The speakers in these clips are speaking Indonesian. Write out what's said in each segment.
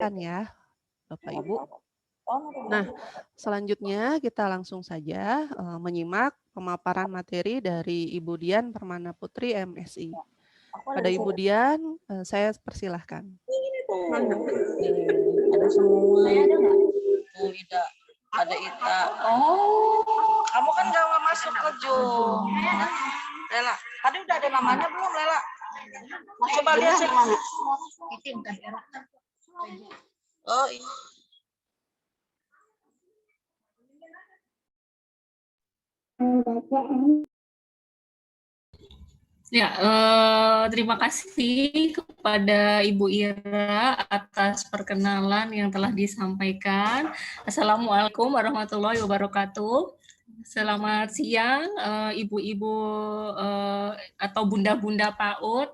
persilahkan ya, Bapak Ibu. Nah, selanjutnya kita langsung saja menyimak pemaparan materi dari Ibu Dian Permana Putri, MSI. Pada Ibu Dian, saya persilahkan. Ada semua. Oh, tidak. Ada Ita. Oh, kamu kan gak masuk ke Zoom. Lela, tadi udah ada namanya belum, Lela? Coba lihat sih mana. Oh iya. Ya, terima kasih kepada Ibu Ira atas perkenalan yang telah disampaikan. Assalamualaikum warahmatullahi wabarakatuh. Selamat siang, ibu-ibu atau bunda-bunda PAUD.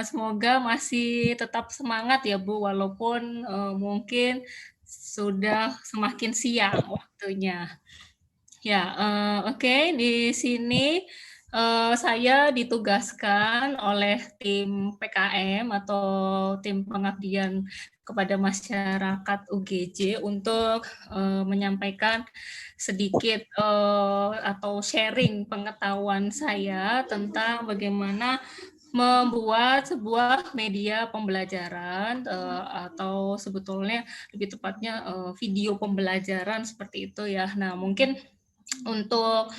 Semoga masih tetap semangat ya Bu, walaupun mungkin sudah semakin siang waktunya. Ya, oke. Di sini saya ditugaskan oleh tim PKM atau tim pengabdian kepada masyarakat UGJ untuk menyampaikan sedikit atau sharing pengetahuan saya tentang bagaimana membuat sebuah media pembelajaran atau sebetulnya lebih tepatnya video pembelajaran seperti itu ya. Nah, mungkin untuk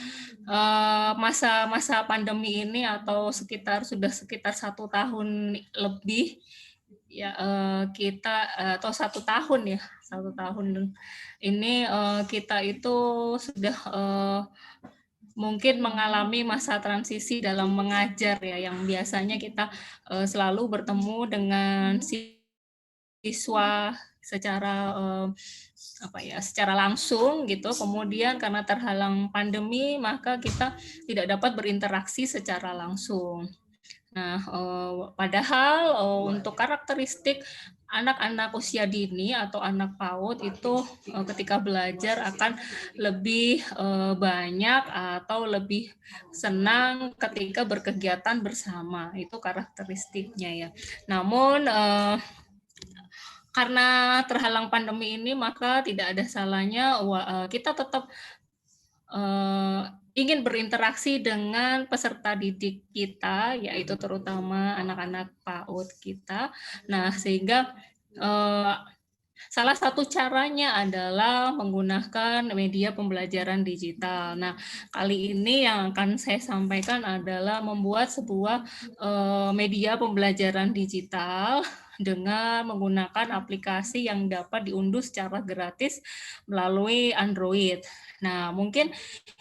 masa-masa pandemi ini atau sudah sekitar 1 tahun lebih ya kita atau 1 tahun ya 1 tahun ini kita itu sudah mungkin mengalami masa transisi dalam mengajar ya, yang biasanya kita selalu bertemu dengan siswa secara secara langsung gitu. Kemudian karena terhalang pandemi maka kita tidak dapat berinteraksi secara langsung. Nah, padahal untuk karakteristik anak-anak usia dini atau anak PAUD itu ketika belajar akan lebih banyak atau lebih senang ketika berkegiatan bersama. Itu karakteristiknya ya. Namun karena terhalang pandemi ini maka tidak ada salahnya kita tetap ingin berinteraksi dengan peserta didik kita, yaitu terutama anak-anak PAUD kita. Nah, sehingga salah satu caranya adalah menggunakan media pembelajaran digital. Nah, kali ini yang akan saya sampaikan adalah membuat sebuah media pembelajaran digital dengan menggunakan aplikasi yang dapat diunduh secara gratis melalui Android. Nah, mungkin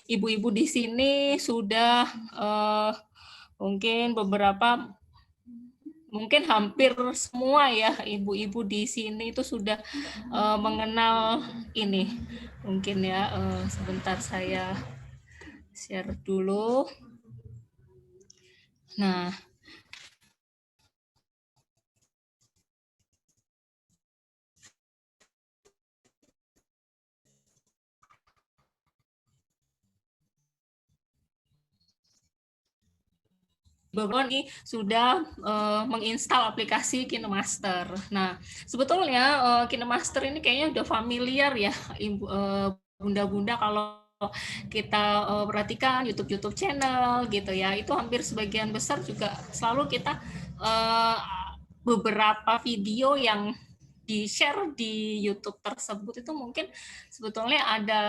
ibu-ibu di sini sudah mungkin mungkin hampir semua ya ibu-ibu di sini itu sudah mengenal ini. Mungkin ya sebentar saya share dulu. Nah, Bogor ini sudah menginstal aplikasi KineMaster. Nah, sebetulnya KineMaster ini kayaknya udah familiar ya, bunda-bunda kalau kita perhatikan YouTube channel gitu ya, itu hampir sebagian besar juga selalu kita beberapa video yang di-share di YouTube tersebut itu mungkin sebetulnya ada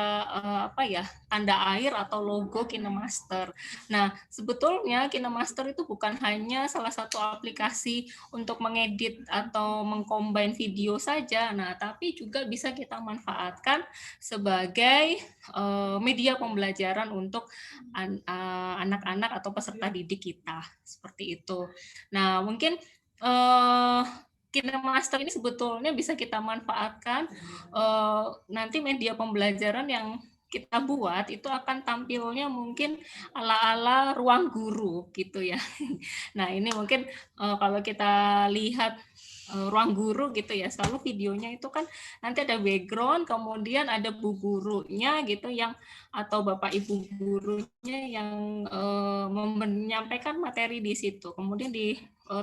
tanda air atau logo KineMaster. Nah, sebetulnya KineMaster itu bukan hanya salah satu aplikasi untuk mengedit atau mengcombine video saja, nah tapi juga bisa kita manfaatkan sebagai media pembelajaran untuk anak-anak atau peserta didik kita, seperti itu. Nah, mungkin KineMaster ini sebetulnya bisa kita manfaatkan nanti media pembelajaran yang kita buat itu akan tampilnya mungkin ala-ala ruang guru gitu ya. Nah, ini mungkin kalau kita lihat ruang guru gitu ya, selalu videonya itu kan nanti ada background, kemudian ada bu gurunya gitu yang atau bapak ibu gurunya yang menyampaikan materi di situ, kemudian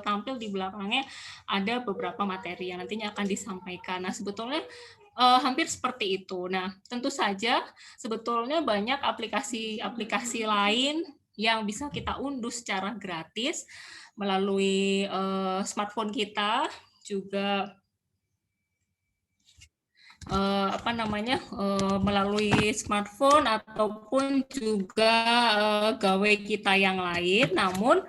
tampil di belakangnya ada beberapa materi yang nantinya akan disampaikan. Nah, sebetulnya hampir seperti itu. Nah, tentu saja sebetulnya banyak aplikasi-aplikasi lain yang bisa kita unduh secara gratis melalui smartphone kita, juga melalui smartphone ataupun juga gawai kita yang lain. Namun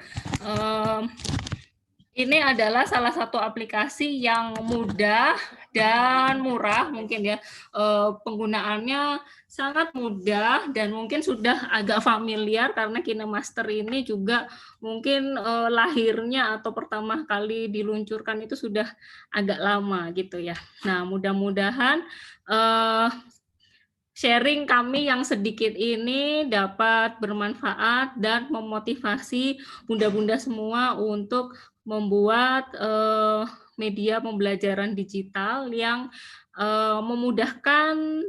ini adalah salah satu aplikasi yang mudah dan murah mungkin ya, penggunaannya sangat mudah dan mungkin sudah agak familiar karena KineMaster ini juga mungkin lahirnya atau pertama kali diluncurkan itu sudah agak lama gitu ya. Nah, mudah-mudahan sharing kami yang sedikit ini dapat bermanfaat dan memotivasi bunda-bunda semua untuk membuat media pembelajaran digital yang memudahkan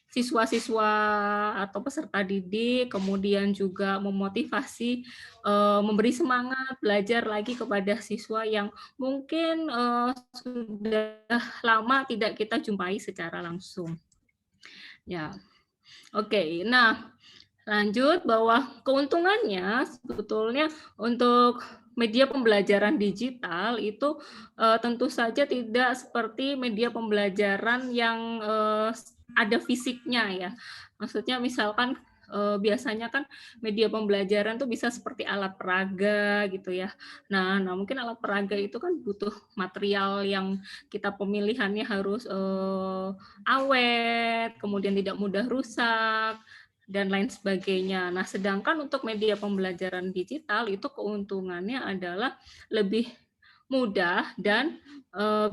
siswa-siswa atau peserta didik, kemudian juga memotivasi, memberi semangat belajar lagi kepada siswa yang mungkin sudah lama tidak kita jumpai secara langsung. Ya, oke. Nah, lanjut bahwa keuntungannya sebetulnya untuk media pembelajaran digital itu tentu saja tidak seperti media pembelajaran yang ada fisiknya ya. Maksudnya misalkan biasanya kan media pembelajaran tuh bisa seperti alat peraga gitu ya. Nah mungkin alat peraga itu kan butuh material yang kita pemilihannya harus awet, kemudian tidak mudah rusak, dan lain sebagainya. Nah, sedangkan untuk media pembelajaran digital itu keuntungannya adalah lebih mudah dan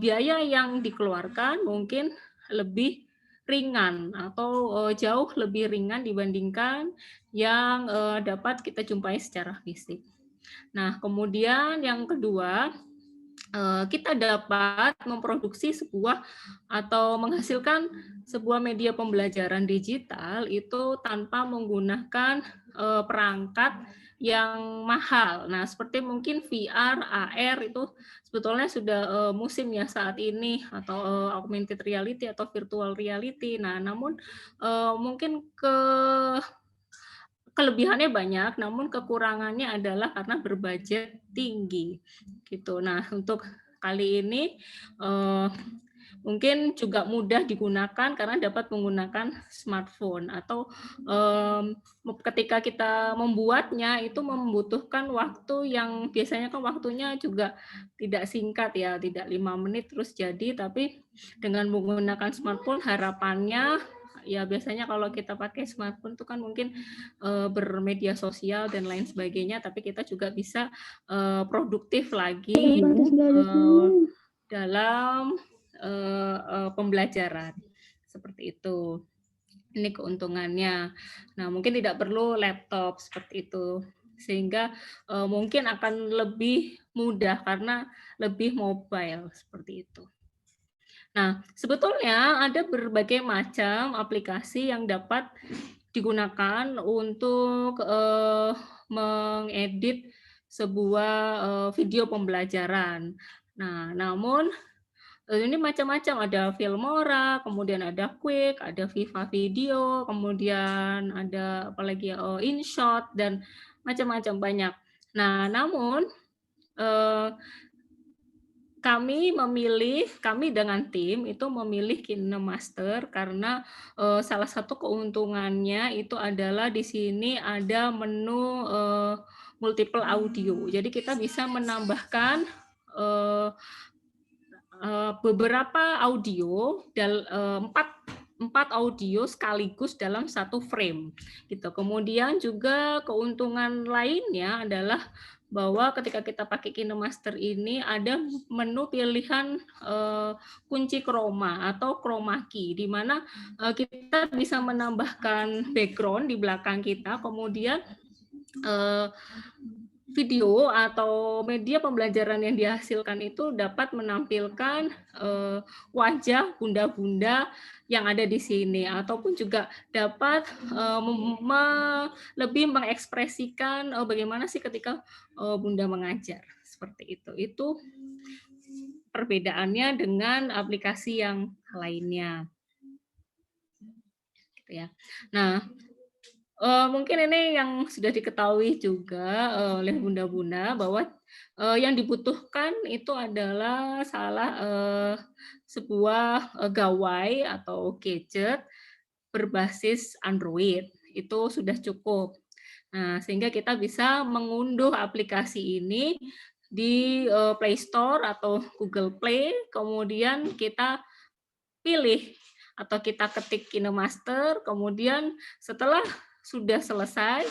biaya yang dikeluarkan mungkin lebih ringan atau jauh lebih ringan dibandingkan yang dapat kita jumpai secara fisik. Nah, kemudian yang kedua, kita dapat memproduksi sebuah atau menghasilkan sebuah media pembelajaran digital itu tanpa menggunakan perangkat yang mahal. Nah, seperti mungkin VR, AR itu sebetulnya sudah musim ya saat ini, atau augmented reality atau virtual reality. Nah, namun mungkin kelebihannya banyak, namun kekurangannya adalah karena berbudget tinggi, gitu. Nah, untuk kali ini mungkin juga mudah digunakan karena dapat menggunakan smartphone atau ketika kita membuatnya itu membutuhkan waktu yang biasanya kan waktunya juga tidak singkat ya, tidak 5 menit terus jadi, tapi dengan menggunakan smartphone harapannya ya biasanya kalau kita pakai smartphone itu kan mungkin bermedia sosial dan lain sebagainya, tapi kita juga bisa produktif lagi dalam pembelajaran seperti itu. Ini keuntungannya. Nah, mungkin tidak perlu laptop seperti itu, sehingga mungkin akan lebih mudah karena lebih mobile seperti itu. Nah, sebetulnya ada berbagai macam aplikasi yang dapat digunakan untuk mengedit sebuah video pembelajaran. Nah, namun ini macam-macam, ada Filmora, kemudian ada Quick, ada Viva Video, kemudian ada apalagi InShot dan macam-macam banyak. Nah, namun kami dengan tim itu memilih KineMaster karena salah satu keuntungannya itu adalah di sini ada menu multiple audio. Jadi kita bisa menambahkan beberapa audio, 4 audio sekaligus dalam satu frame gitu. Kemudian juga keuntungan lainnya adalah bahwa ketika kita pakai KineMaster ini ada menu pilihan kunci chroma atau chroma key, di mana kita bisa menambahkan background di belakang kita, kemudian video atau media pembelajaran yang dihasilkan itu dapat menampilkan wajah bunda-bunda yang ada di sini, ataupun juga dapat lebih mengekspresikan bagaimana sih ketika bunda mengajar, seperti itu. Itu perbedaannya dengan aplikasi yang lainnya. Gitu ya. Nah, mungkin ini yang sudah diketahui juga oleh bunda-bunda bahwa yang dibutuhkan itu adalah sebuah gawai atau gadget berbasis Android. Itu sudah cukup. Nah, sehingga kita bisa mengunduh aplikasi ini di Play Store atau Google Play, kemudian kita pilih atau kita ketik KineMaster, kemudian setelah sudah selesai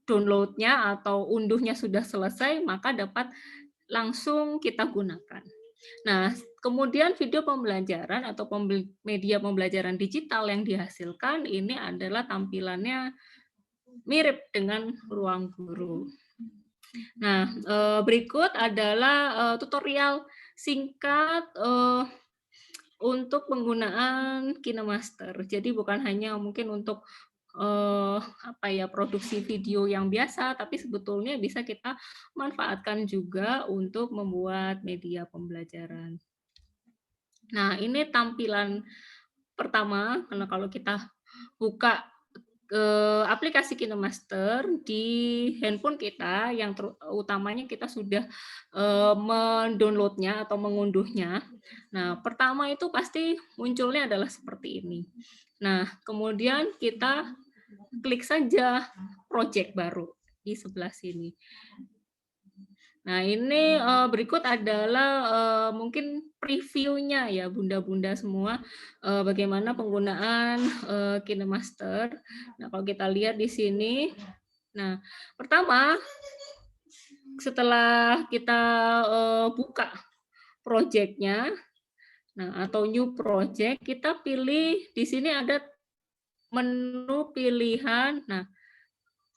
downloadnya atau unduhnya sudah selesai, maka dapat langsung kita gunakan. Nah, kemudian video pembelajaran atau media pembelajaran digital yang dihasilkan ini adalah tampilannya mirip dengan ruang guru. Nah, berikut adalah tutorial singkat untuk penggunaan KineMaster. Jadi bukan hanya mungkin untuk produksi video yang biasa, tapi sebetulnya bisa kita manfaatkan juga untuk membuat media pembelajaran. Nah, ini tampilan pertama, karena kalau kita buka aplikasi KineMaster di handphone kita, yang utamanya kita sudah mendownloadnya atau mengunduhnya. Nah, pertama itu pasti munculnya adalah seperti ini. Nah, kemudian kita klik saja project baru di sebelah sini. Nah, ini berikut adalah mungkin previewnya ya bunda-bunda semua, bagaimana penggunaan KineMaster. Nah, kalau kita lihat di sini, nah pertama setelah kita buka project-nya, nah atau new project, kita pilih di sini ada menu pilihan. Nah,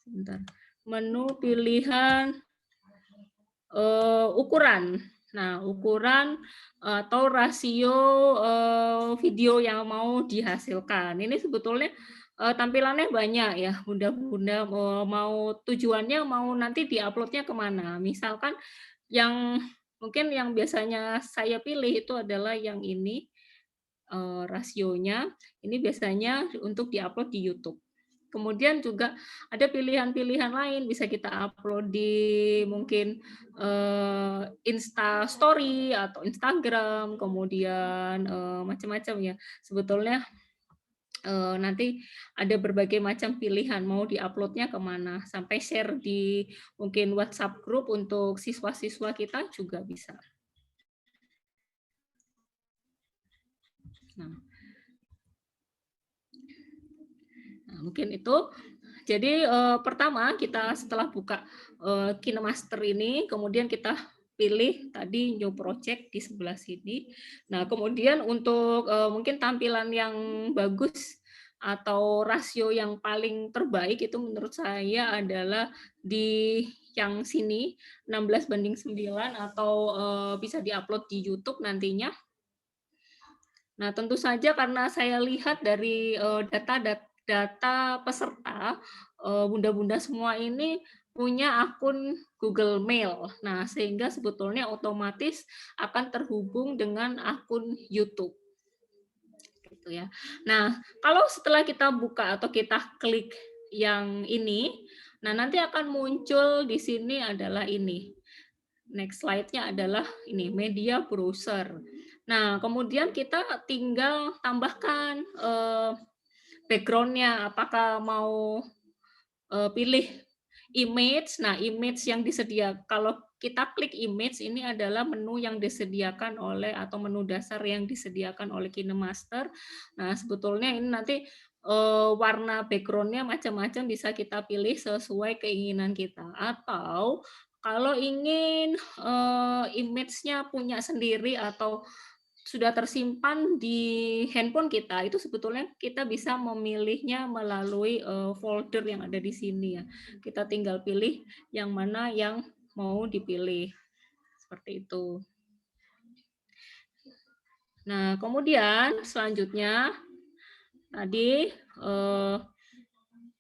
sebentar, menu pilihan ukuran. Nah, ukuran atau rasio video yang mau dihasilkan. Ini sebetulnya tampilannya banyak ya, bunda-bunda mau tujuannya mau nanti diuploadnya kemana. Misalkan yang mungkin yang biasanya saya pilih itu adalah yang ini, rasionya. Ini biasanya untuk diupload di YouTube. Kemudian juga ada pilihan-pilihan lain, bisa kita upload di mungkin Insta Story atau Instagram, kemudian macam-macam ya. Sebetulnya nanti ada berbagai macam pilihan mau diuploadnya kemana, sampai share di mungkin WhatsApp group untuk siswa-siswa kita juga bisa. Nah, mungkin itu. Jadi pertama kita setelah buka KineMaster ini, kemudian kita pilih tadi new project di sebelah sini. Nah, kemudian untuk mungkin tampilan yang bagus atau rasio yang paling terbaik itu menurut saya adalah di yang sini 16:9 atau bisa diupload di YouTube nantinya. Nah, tentu saja karena saya lihat dari data peserta, bunda-bunda semua ini punya akun Google Mail. Nah, sehingga sebetulnya otomatis akan terhubung dengan akun YouTube. Gitu ya. Nah, kalau setelah kita buka atau kita klik yang ini, nah nanti akan muncul di sini adalah ini. Next slide-nya adalah ini, media browser. Nah, kemudian kita tinggal tambahkan background-nya, apakah mau pilih image. Nah, image yang disediakan, kalau kita klik image, ini adalah menu yang disediakan oleh, atau menu dasar yang disediakan oleh KineMaster. Nah, sebetulnya ini nanti warna background-nya macam-macam, bisa kita pilih sesuai keinginan kita. Atau kalau ingin image-nya punya sendiri atau sudah tersimpan di handphone kita, itu sebetulnya kita bisa memilihnya melalui folder yang ada di sini ya. Kita tinggal pilih yang mana yang mau dipilih. Seperti itu. Nah, kemudian selanjutnya tadi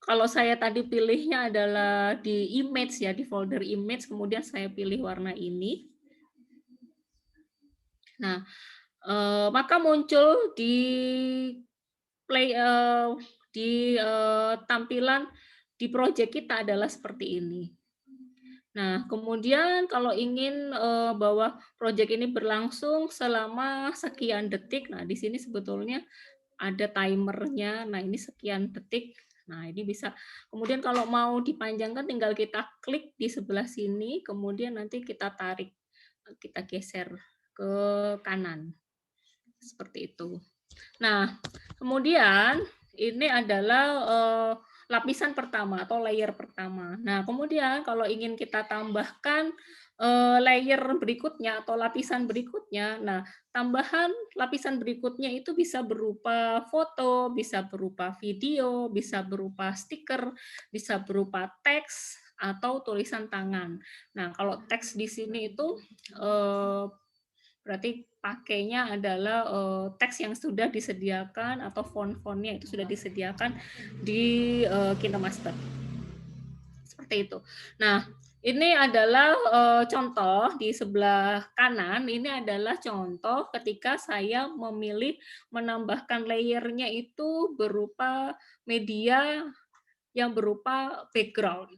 kalau saya tadi pilihnya adalah di image ya, di folder image, kemudian saya pilih warna ini. Nah, maka muncul di tampilan di project kita adalah seperti ini. Nah, kemudian kalau ingin bahwa project ini berlangsung selama sekian detik, nah di sini sebetulnya ada timernya. Nah, ini sekian detik. Nah, ini bisa. Kemudian kalau mau dipanjangkan tinggal kita klik di sebelah sini, kemudian nanti kita tarik, kita geser ke kanan. Seperti itu. Nah, kemudian ini adalah lapisan pertama atau layer pertama. Nah, kemudian kalau ingin kita tambahkan layer berikutnya atau lapisan berikutnya, nah tambahan lapisan berikutnya itu bisa berupa foto, bisa berupa video, bisa berupa stiker, bisa berupa teks atau tulisan tangan. Nah, kalau teks di sini itu berarti pakainya adalah teks yang sudah disediakan atau font-fontnya itu sudah disediakan di KineMaster. Seperti itu. Nah, ini adalah contoh di sebelah kanan. Ini adalah contoh ketika saya memilih menambahkan layernya itu berupa media yang berupa background.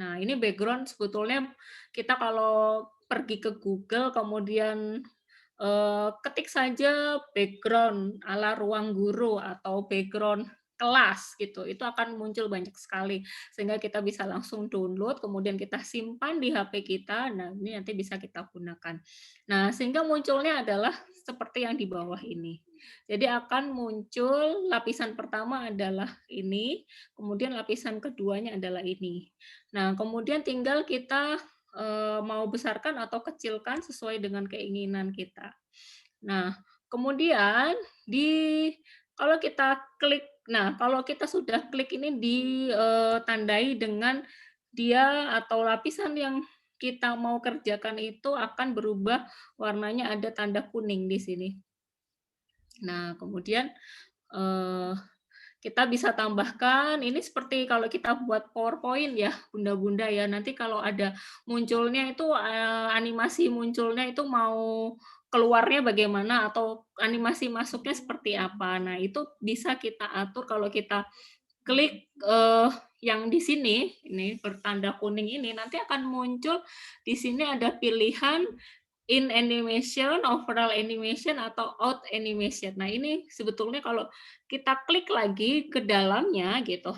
Nah, ini background sebetulnya kita kalau pergi ke Google kemudian ketik saja background ala ruang guru atau background kelas gitu, itu akan muncul banyak sekali sehingga kita bisa langsung download kemudian kita simpan di HP kita. Nah, ini nanti bisa kita gunakan. Nah, sehingga munculnya adalah seperti yang di bawah ini. Jadi akan muncul lapisan pertama adalah ini, kemudian lapisan keduanya adalah ini. Nah, kemudian tinggal kita mau besarkan atau kecilkan sesuai dengan keinginan kita. Nah, kemudian kalau kita klik, nah kalau kita sudah klik ini ditandai dengan dia atau lapisan yang kita mau kerjakan itu akan berubah warnanya, ada tanda kuning di sini. Nah, kemudian kita bisa tambahkan, ini seperti kalau kita buat PowerPoint ya, bunda-bunda ya, nanti kalau ada munculnya itu, animasi munculnya itu mau keluarnya bagaimana, atau animasi masuknya seperti apa. Nah, itu bisa kita atur kalau kita klik yang di sini, ini bertanda kuning ini, nanti akan muncul di sini ada pilihan in animation, overall animation, atau out animation. Nah, ini sebetulnya kalau kita klik lagi ke dalamnya gitu.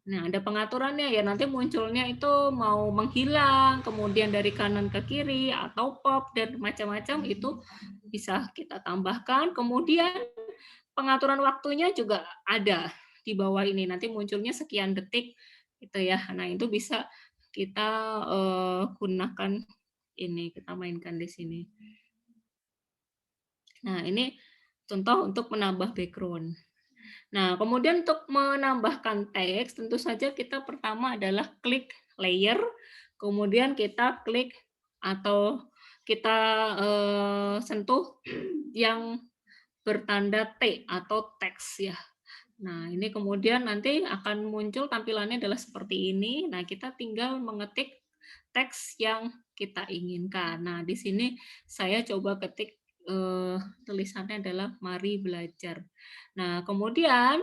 Nah, ada pengaturannya ya, nanti munculnya itu mau menghilang, kemudian dari kanan ke kiri atau pop dan macam-macam itu bisa kita tambahkan. Kemudian pengaturan waktunya juga ada di bawah ini. Nanti munculnya sekian detik gitu ya. Nah, itu bisa kita gunakan ini, kita mainkan di sini. Nah, ini contoh untuk menambah background. Nah, kemudian untuk menambahkan teks, tentu saja kita pertama adalah klik layer, kemudian kita klik atau kita sentuh yang bertanda T atau teks ya. Nah, ini kemudian nanti akan muncul tampilannya adalah seperti ini. Nah, kita tinggal mengetik teks yang kita inginkan. Nah, di sini saya coba ketik tulisannya adalah mari belajar. Nah, kemudian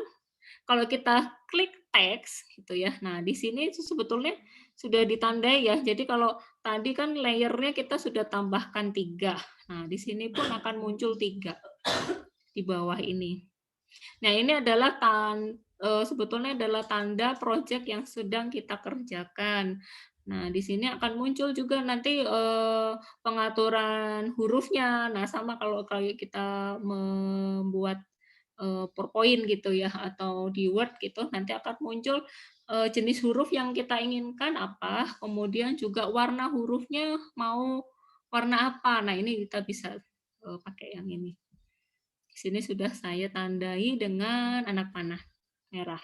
kalau kita klik teks gitu ya. Nah, di sini itu sebetulnya sudah ditandai ya. Jadi kalau tadi kan layernya kita sudah tambahkan 3. Nah, di sini pun akan muncul 3 di bawah ini. Nah, ini adalah sebetulnya adalah tanda proyek yang sedang kita kerjakan. Nah, di sini akan muncul juga nanti pengaturan hurufnya. Nah, sama kalau kayak kita membuat PowerPoint gitu ya, atau di Word gitu, nanti akan muncul jenis huruf yang kita inginkan apa, kemudian juga warna hurufnya mau warna apa. Nah, ini kita bisa pakai yang ini. Di sini sudah saya tandai dengan anak panah merah.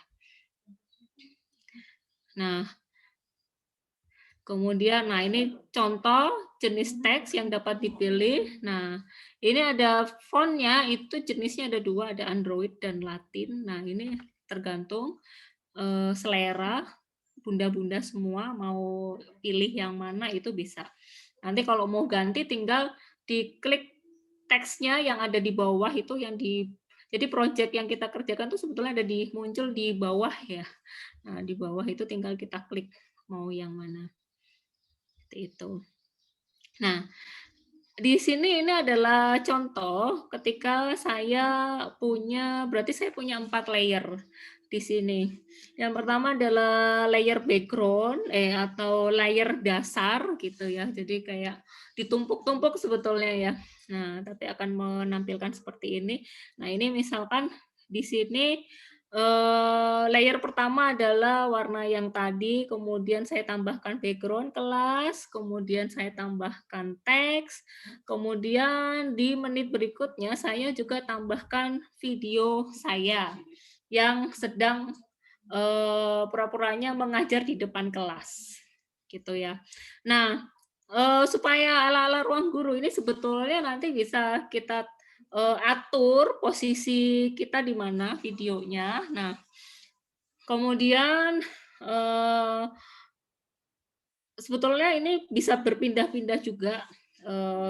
Nah, kemudian, nah ini contoh jenis teks yang dapat dipilih. Nah, ini ada fontnya, itu jenisnya ada 2, ada Android dan Latin. Nah, ini tergantung selera bunda-bunda semua mau pilih yang mana itu bisa. Nanti kalau mau ganti tinggal diklik teksnya yang ada di bawah itu yang jadi project yang kita kerjakan tuh sebetulnya ada muncul di bawah ya. Nah, di bawah itu tinggal kita klik mau yang mana. Seperti itu. Nah, di sini ini adalah contoh ketika saya berarti saya punya 4 layer di sini. Yang pertama adalah layer background atau layer dasar gitu ya. Jadi kayak ditumpuk-tumpuk sebetulnya ya. Nah, tapi akan menampilkan seperti ini. Nah, ini misalkan di sini layer pertama adalah warna yang tadi, kemudian saya tambahkan background kelas, kemudian saya tambahkan teks, kemudian di menit berikutnya saya juga tambahkan video saya yang sedang pura-puranya mengajar di depan kelas, gitu ya. Nah, supaya ala-ala ruang guru ini sebetulnya nanti bisa kita atur posisi kita di mana videonya. Nah, kemudian sebetulnya ini bisa berpindah-pindah juga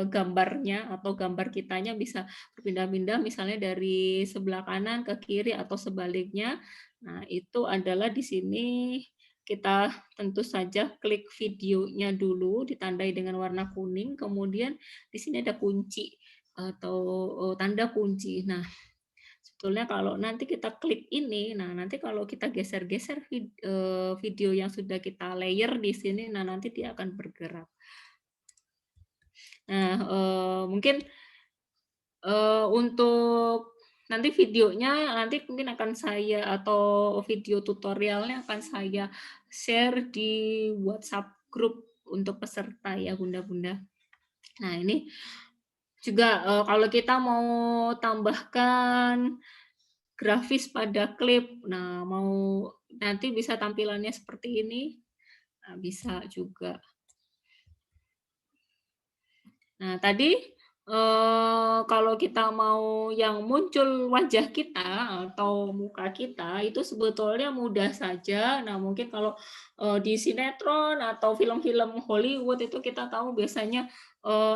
gambarnya atau gambar kitanya bisa berpindah-pindah misalnya dari sebelah kanan ke kiri atau sebaliknya. Nah, itu adalah di sini kita tentu saja klik videonya dulu ditandai dengan warna kuning, kemudian di sini ada kunci atau tanda kunci. Nah, sebetulnya kalau nanti kita klik ini, nah nanti kalau kita geser-geser video yang sudah kita layer di sini, nah nanti dia akan bergerak. Nah, mungkin untuk nanti videonya nanti mungkin akan saya atau video tutorialnya akan saya share di WhatsApp grup untuk peserta ya bunda-bunda. Nah ini juga kalau kita mau tambahkan grafis pada klip, nah mau nanti bisa tampilannya seperti ini, nah, bisa juga. Nah tadi kalau kita mau yang muncul wajah kita atau muka kita itu sebetulnya mudah saja. Nah mungkin kalau di sinetron atau film-film Hollywood itu kita tahu biasanya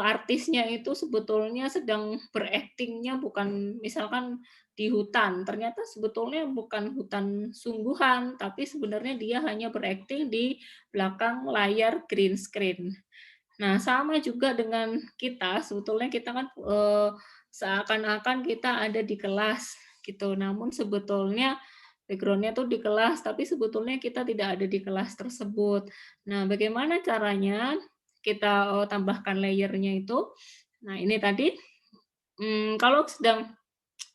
artisnya itu sebetulnya sedang beraktingnya bukan misalkan di hutan. Ternyata sebetulnya bukan hutan sungguhan, tapi sebenarnya dia hanya berakting di belakang layar green screen. Nah, sama juga dengan kita, sebetulnya kita kan seakan-akan kita ada di kelas gitu. Namun sebetulnya background-nya tuh di kelas, tapi sebetulnya kita tidak ada di kelas tersebut. Nah, bagaimana caranya kita tambahkan layer-nya itu? Nah, ini tadi kalau sedang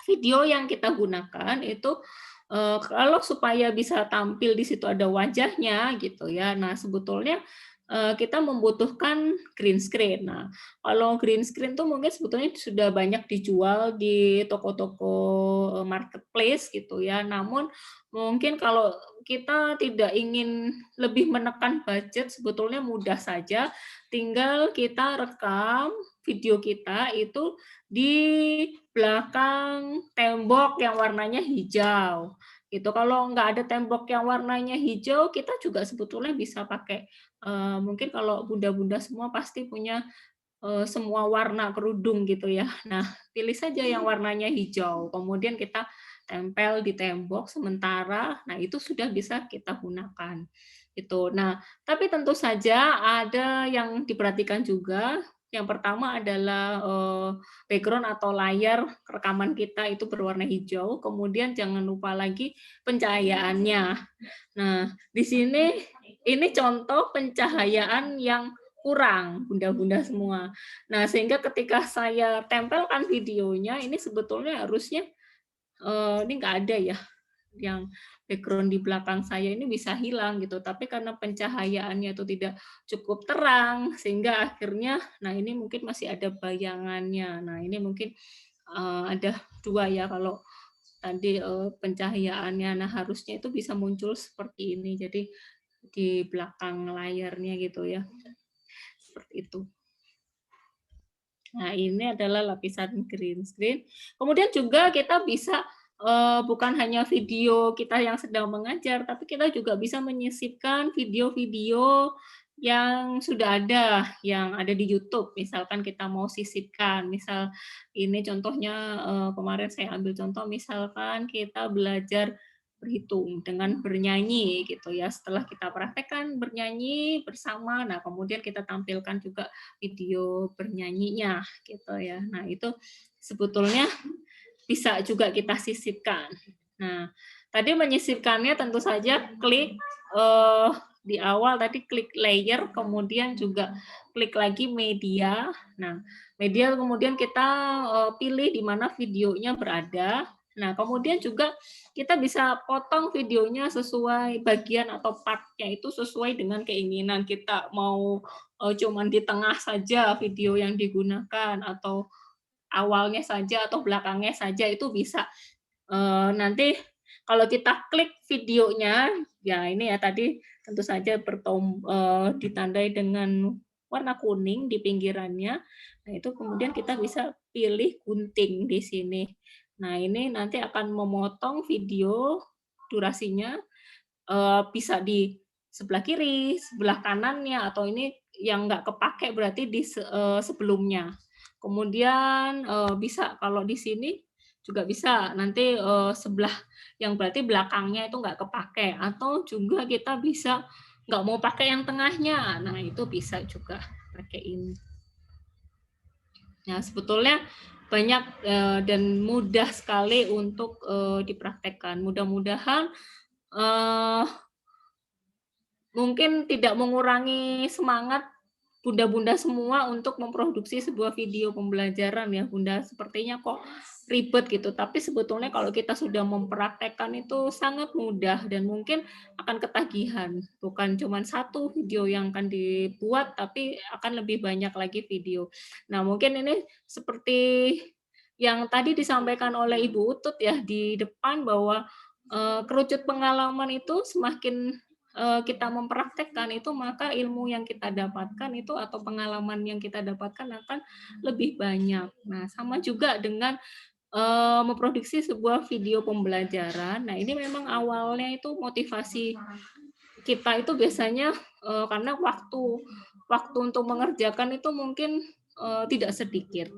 video yang kita gunakan itu kalau supaya bisa tampil di situ ada wajahnya gitu ya. Nah, sebetulnya kita membutuhkan green screen. Nah, kalau green screen tuh mungkin sebetulnya sudah banyak dijual di toko-toko marketplace gitu ya. Namun mungkin kalau kita tidak ingin lebih menekan budget, sebetulnya mudah saja. Tinggal kita rekam video kita itu di belakang tembok yang warnanya hijau. Gitu. Kalau nggak ada tembok yang warnanya hijau, kita juga sebetulnya bisa pakai mungkin kalau bunda-bunda semua pasti punya semua warna kerudung gitu ya. Nah, pilih saja yang warnanya hijau, kemudian kita tempel di tembok sementara. Nah, itu sudah bisa kita gunakan. Itu. Nah, tapi tentu saja ada yang diperhatikan juga. Yang pertama adalah background atau layar rekaman kita itu berwarna hijau. Kemudian jangan lupa lagi pencahayaannya. Nah, di sini ini contoh pencahayaan yang kurang, bunda-bunda semua. Nah, sehingga ketika saya tempelkan videonya, ini sebetulnya harusnya ini nggak ada ya. yang background di belakang saya ini bisa hilang gitu, tapi karena pencahayaannya itu tidak cukup terang sehingga akhirnya, nah ini mungkin masih ada bayangannya. Nah ini mungkin ada dua ya, kalau tadi pencahayaannya, nah harusnya itu bisa muncul seperti ini, jadi di belakang layarnya gitu ya, seperti itu. Nah, ini adalah lapisan green screen. Kemudian juga kita bisa bukan hanya video kita yang sedang mengajar, tapi kita juga bisa menyisipkan video-video yang sudah ada, yang ada di YouTube. Misalkan kita mau sisipkan, misal ini contohnya kemarin saya ambil contoh, misalkan kita belajar berhitung dengan bernyanyi gitu ya. Setelah kita praktekkan bernyanyi bersama, nah kemudian kita tampilkan juga video bernyanyinya gitu ya. Nah, itu sebetulnya bisa juga kita sisipkan. Nah, tadi menyisipkannya tentu saja klik di awal tadi klik layer, kemudian juga klik lagi media. Nah, media kemudian kita pilih di mana videonya berada. Nah, kemudian juga kita bisa potong videonya sesuai bagian atau part-nya itu sesuai dengan keinginan kita, mau cuman di tengah saja video yang digunakan atau awalnya saja atau belakangnya saja itu bisa. Nanti kalau kita klik videonya, ya ini ya tadi tentu saja ditandai dengan warna kuning di pinggirannya. Nah, itu kemudian kita bisa pilih gunting di sini. Nah, ini nanti akan memotong video durasinya, bisa di sebelah kiri, sebelah kanannya, atau ini yang nggak kepake berarti di sebelumnya. Kemudian bisa kalau di sini juga bisa nanti sebelah yang berarti belakangnya itu nggak kepake, atau juga kita bisa nggak mau pakai yang tengahnya. Nah, itu bisa juga pakai ini. Nah, sebetulnya banyak dan mudah sekali untuk dipraktekkan. Mudah-mudahan mungkin tidak mengurangi semangat bunda-bunda semua untuk memproduksi sebuah video pembelajaran ya Bunda. Sepertinya kok ribet gitu, tapi sebetulnya kalau kita sudah mempraktekkan itu sangat mudah dan mungkin akan ketagihan. Bukan cuma satu video yang akan dibuat, tapi akan lebih banyak lagi video. Nah, mungkin ini seperti yang tadi disampaikan oleh Ibu Utut ya di depan, bahwa kerucut pengalaman itu semakin kita mempraktekkan itu, maka ilmu yang kita dapatkan itu atau pengalaman yang kita dapatkan akan lebih banyak. Nah, sama juga dengan memproduksi sebuah video pembelajaran. Nah, ini memang awalnya itu motivasi kita itu biasanya karena waktu untuk mengerjakan itu mungkin tidak sedikit.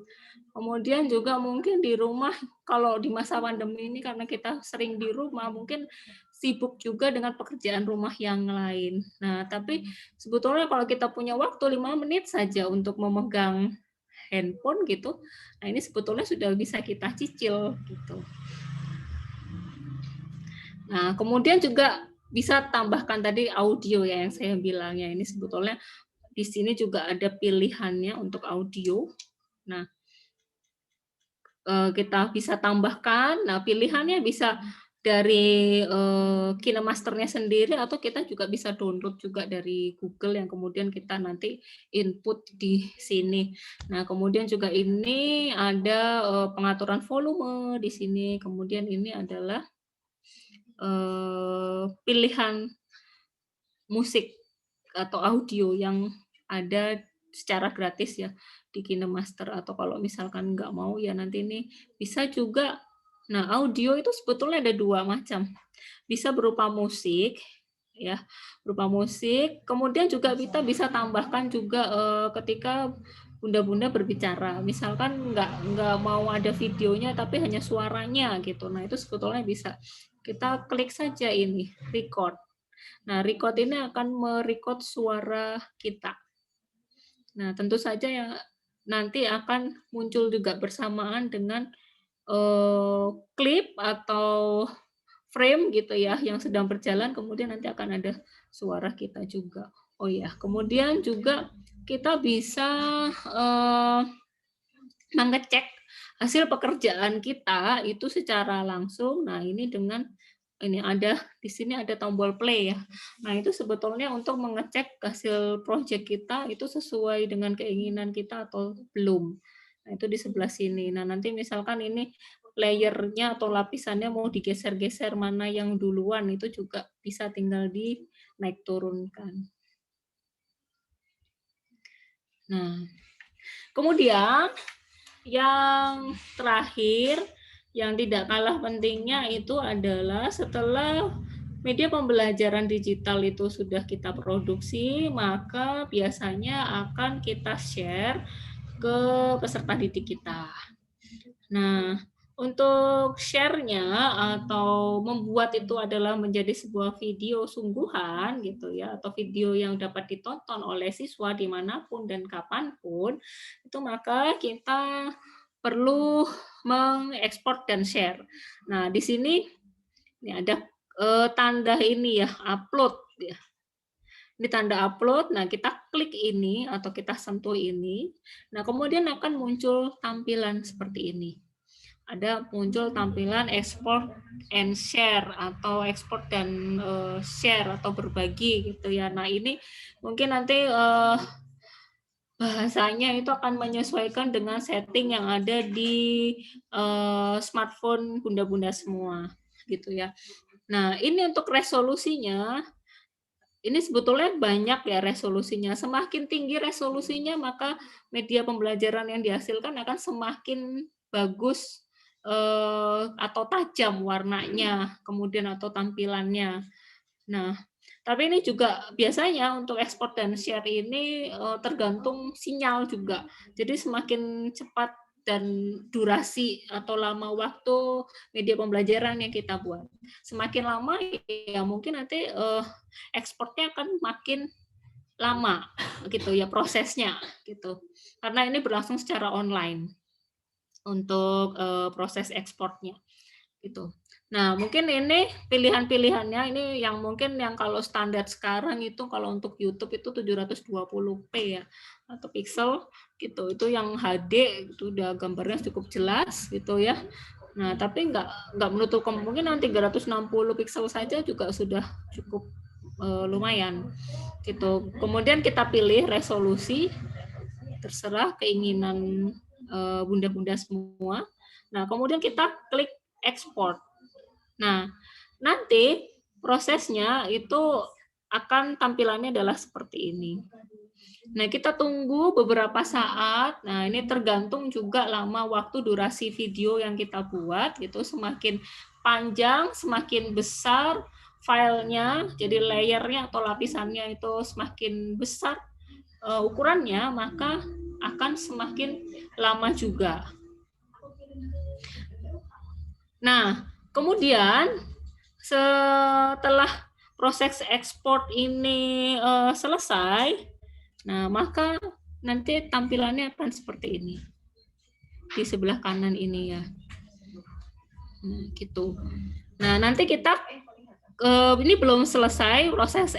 Kemudian juga mungkin di rumah, kalau di masa pandemi ini karena kita sering di rumah, mungkin sibuk juga dengan pekerjaan rumah yang lain. Nah, tapi sebetulnya kalau kita punya waktu 5 menit saja untuk memegang handphone gitu, nah ini sebetulnya sudah bisa kita cicil gitu. Nah, kemudian juga bisa tambahkan tadi audio ya yang saya bilang ya, ini sebetulnya di sini juga ada pilihannya untuk audio. Nah, kita bisa tambahkan. Nah, pilihannya bisa dari KineMaster-nya sendiri, atau kita juga bisa download juga dari Google yang kemudian kita nanti input di sini. Nah, kemudian juga ini ada pengaturan volume di sini. Kemudian ini adalah pilihan musik atau audio yang ada secara gratis ya di KineMaster, atau kalau misalkan nggak mau ya nanti ini bisa juga. Nah, audio itu sebetulnya ada dua macam. Bisa berupa musik ya, berupa musik. Kemudian juga kita bisa tambahkan juga ketika bunda-bunda berbicara. Misalkan nggak mau ada videonya tapi hanya suaranya gitu. Nah, itu sebetulnya bisa. Kita klik saja ini record. Nah, record ini akan merecord suara kita. Nah, tentu saja yang nanti akan muncul juga bersamaan dengan klip atau frame gitu ya yang sedang berjalan, kemudian nanti akan ada suara kita juga. Oh ya, kemudian juga kita bisa mengecek hasil pekerjaan kita itu secara langsung. Nah, ini dengan ini ada di sini ada tombol play ya. Nah, itu sebetulnya untuk mengecek hasil project kita itu sesuai dengan keinginan kita atau belum. Nah, itu di sebelah sini. Nah, nanti misalkan ini layernya atau lapisannya mau digeser-geser mana yang duluan, itu juga bisa tinggal di naik turunkan. Nah, kemudian yang terakhir, yang tidak kalah pentingnya itu adalah setelah media pembelajaran digital itu sudah kita produksi, maka biasanya akan kita share ke peserta didik kita. Nah, untuk share-nya atau membuat itu adalah menjadi sebuah video sungguhan gitu ya, atau video yang dapat ditonton oleh siswa dimanapun dan kapanpun, itu maka kita perlu mengekspor dan share. Nah, di sini ini ada tanda ini ya, upload ya. Ini tanda upload. Nah, kita klik ini atau kita sentuh ini. Nah, kemudian akan muncul tampilan seperti ini. Ada muncul tampilan export and share atau export dan share atau berbagi gitu ya. Nah, ini mungkin nanti bahasanya itu akan menyesuaikan dengan setting yang ada di smartphone bunda-bunda semua gitu ya. Nah, ini untuk resolusinya, ini sebetulnya banyak ya resolusinya. Semakin tinggi resolusinya, maka media pembelajaran yang dihasilkan akan semakin bagus atau tajam warnanya, kemudian atau tampilannya. Nah, tapi ini juga biasanya untuk ekspor dan share ini tergantung sinyal juga. Jadi semakin cepat dan durasi atau lama waktu media pembelajaran yang kita buat, semakin lama ya mungkin nanti ekspornya akan makin lama gitu ya prosesnya gitu. Karena ini berlangsung secara online untuk proses ekspornya gitu. Nah, mungkin ini pilihan-pilihannya ini yang mungkin yang kalau standar sekarang itu kalau untuk YouTube itu 720p ya atau pixel gitu. Itu yang HD itu udah gambarnya cukup jelas gitu ya. Nah, tapi nggak menutup kemungkinan 360 pixel saja juga sudah cukup lumayan gitu. Kemudian kita pilih resolusi, terserah keinginan bunda-bunda semua. Nah, kemudian kita klik ekspor. Nah, nanti prosesnya itu akan tampilannya adalah seperti ini. Nah, kita tunggu beberapa saat. Nah, ini tergantung juga lama waktu durasi video yang kita buat. Itu semakin panjang, semakin besar filenya, jadi layernya atau lapisannya itu semakin besar ukurannya, maka akan semakin lama juga. Nah, kemudian setelah proses ekspor ini selesai, nah maka nanti tampilannya akan seperti ini di sebelah kanan ini ya. Nah, gitu. Nah, nanti kita ini belum selesai proses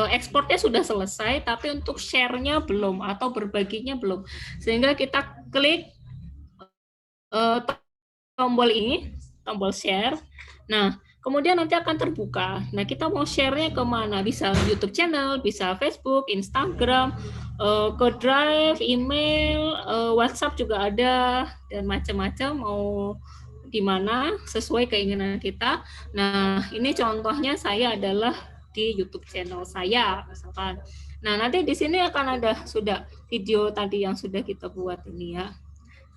ekspornya sudah selesai, tapi untuk share-nya belum atau berbaginya belum. Sehingga kita klik tombol ini, tombol share. Nah, kemudian nanti akan terbuka. Nah, kita mau share-nya kemana? Bisa YouTube channel, bisa Facebook, Instagram, ke Drive, email, WhatsApp juga ada, dan macam-macam mau di mana sesuai keinginan kita. Nah, ini contohnya saya adalah di YouTube channel saya, misalkan. Nah, nanti di sini akan ada sudah video tadi yang sudah kita buat ini ya.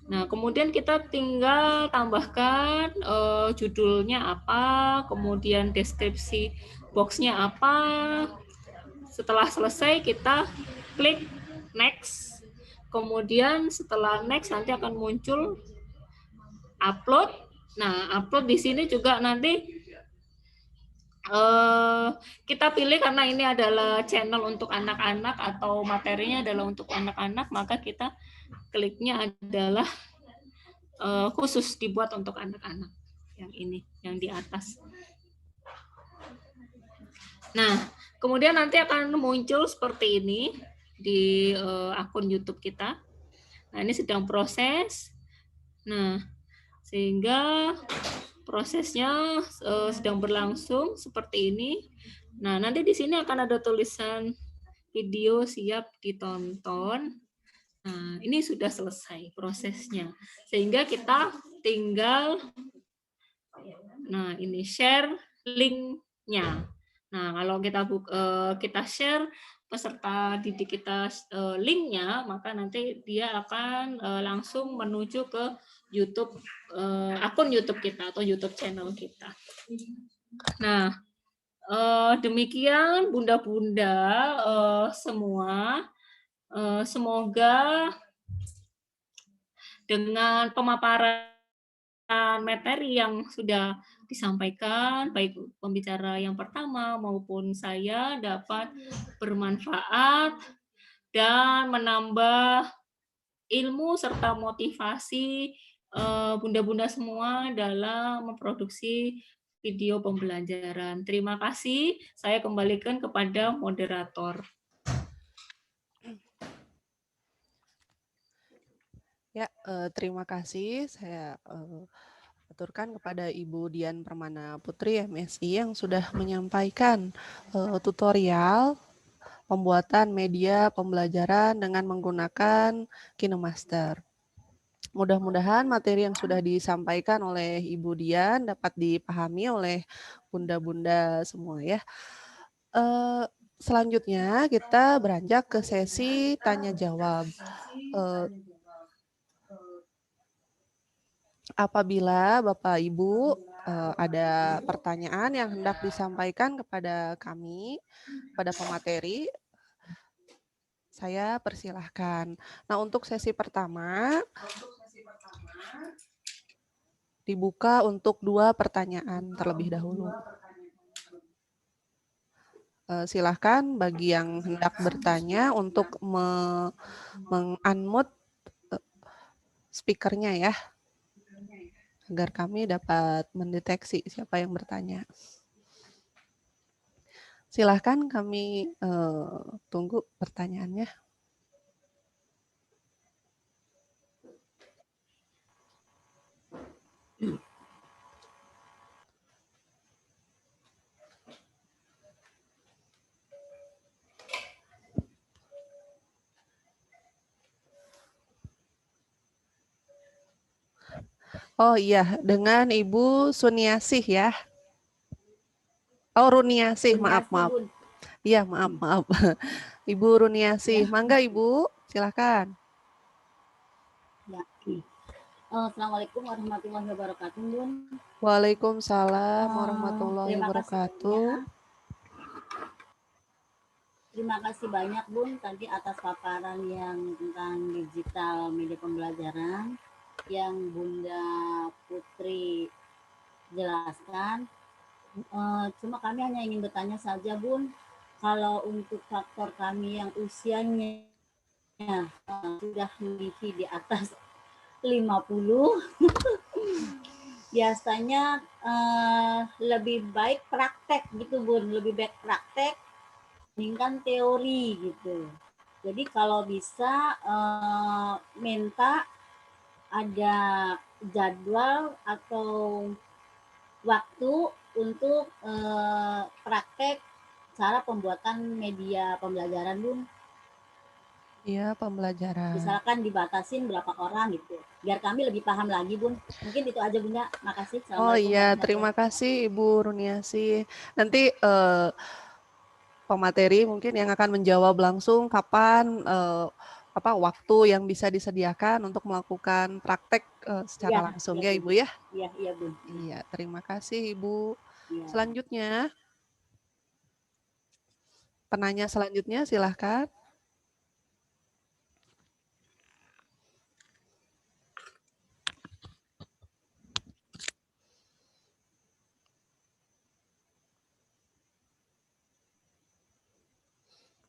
Nah, kemudian kita tinggal tambahkan judulnya apa, kemudian deskripsi boxnya apa. Setelah selesai kita klik next. Kemudian setelah next nanti akan muncul upload. Nah, upload di sini juga nanti kita pilih karena ini adalah channel untuk anak-anak atau materinya adalah untuk anak-anak, maka kita kliknya adalah khusus dibuat untuk anak-anak. Yang ini, yang di atas. Nah, kemudian nanti akan muncul seperti ini di akun YouTube kita. Nah, ini sedang proses. Nah, sehingga prosesnya sedang berlangsung seperti ini. Nah, nanti di sini akan ada tulisan video siap ditonton. Nah, ini sudah selesai prosesnya. Sehingga kita tinggal ini share link-nya. Nah, kalau kita share peserta didik kita link-nya, maka nanti dia akan langsung menuju ke YouTube, akun YouTube kita atau YouTube channel kita. Nah, demikian bunda-bunda semua. Semoga dengan pemaparan materi yang sudah disampaikan, baik pembicara yang pertama maupun saya, dapat bermanfaat dan menambah ilmu serta motivasi bunda-bunda semua dalam memproduksi video pembelajaran. Terima kasih. Saya kembalikan kepada moderator. Ya, terima kasih. Saya aturkan kepada Ibu Dian Permana Putri MSI yang sudah menyampaikan tutorial pembuatan media pembelajaran dengan menggunakan KineMaster. Mudah-mudahan materi yang sudah disampaikan oleh Ibu Dian dapat dipahami oleh bunda-bunda semua ya. Selanjutnya kita beranjak ke sesi tanya jawab. Apabila Bapak Ibu ada pertanyaan yang hendak disampaikan kepada kami, pada pemateri, saya persilahkan. Nah, untuk sesi pertama, dibuka untuk 2 pertanyaan terlebih dahulu. Silahkan bagi yang hendak bertanya untuk meng-unmute speakernya ya, agar kami dapat mendeteksi siapa yang bertanya. Silahkan kami tunggu pertanyaannya. Oh iya, dengan Ibu Suniasih ya. Oh, Runiasih, maaf. Iya, maaf. Ibu Runiasih, mangga Ibu, silakan. Ya. Assalamualaikum warahmatullahi wabarakatuh, Bun. Waalaikumsalam warahmatullahi wabarakatuh. Terima kasih banyak, Bun, tadi atas paparan yang tentang digital media pembelajaran yang Bunda Putri jelaskan. Cuma kami hanya ingin bertanya saja, Bun, kalau untuk faktor kami yang usianya sudah memiliki di atas 50, biasanya lebih baik praktek gitu, Bun, lebih baik praktek dibandingkan teori gitu. Jadi kalau bisa minta ada jadwal atau waktu untuk praktek cara pembuatan media pembelajaran, Bun. Iya, pembelajaran. Misalkan dibatasin berapa orang gitu, biar kami lebih paham lagi, Bun. Mungkin itu aja, Bunda. Makasih. Oh iya, terima kasih Ibu Runiasih. Nanti pemateri mungkin yang akan menjawab langsung kapan waktu yang bisa disediakan untuk melakukan praktek secara langsung ya Ibu ya. Iya, Bun. Iya, terima kasih Ibu. Ya. Selanjutnya, penanya selanjutnya silahkan.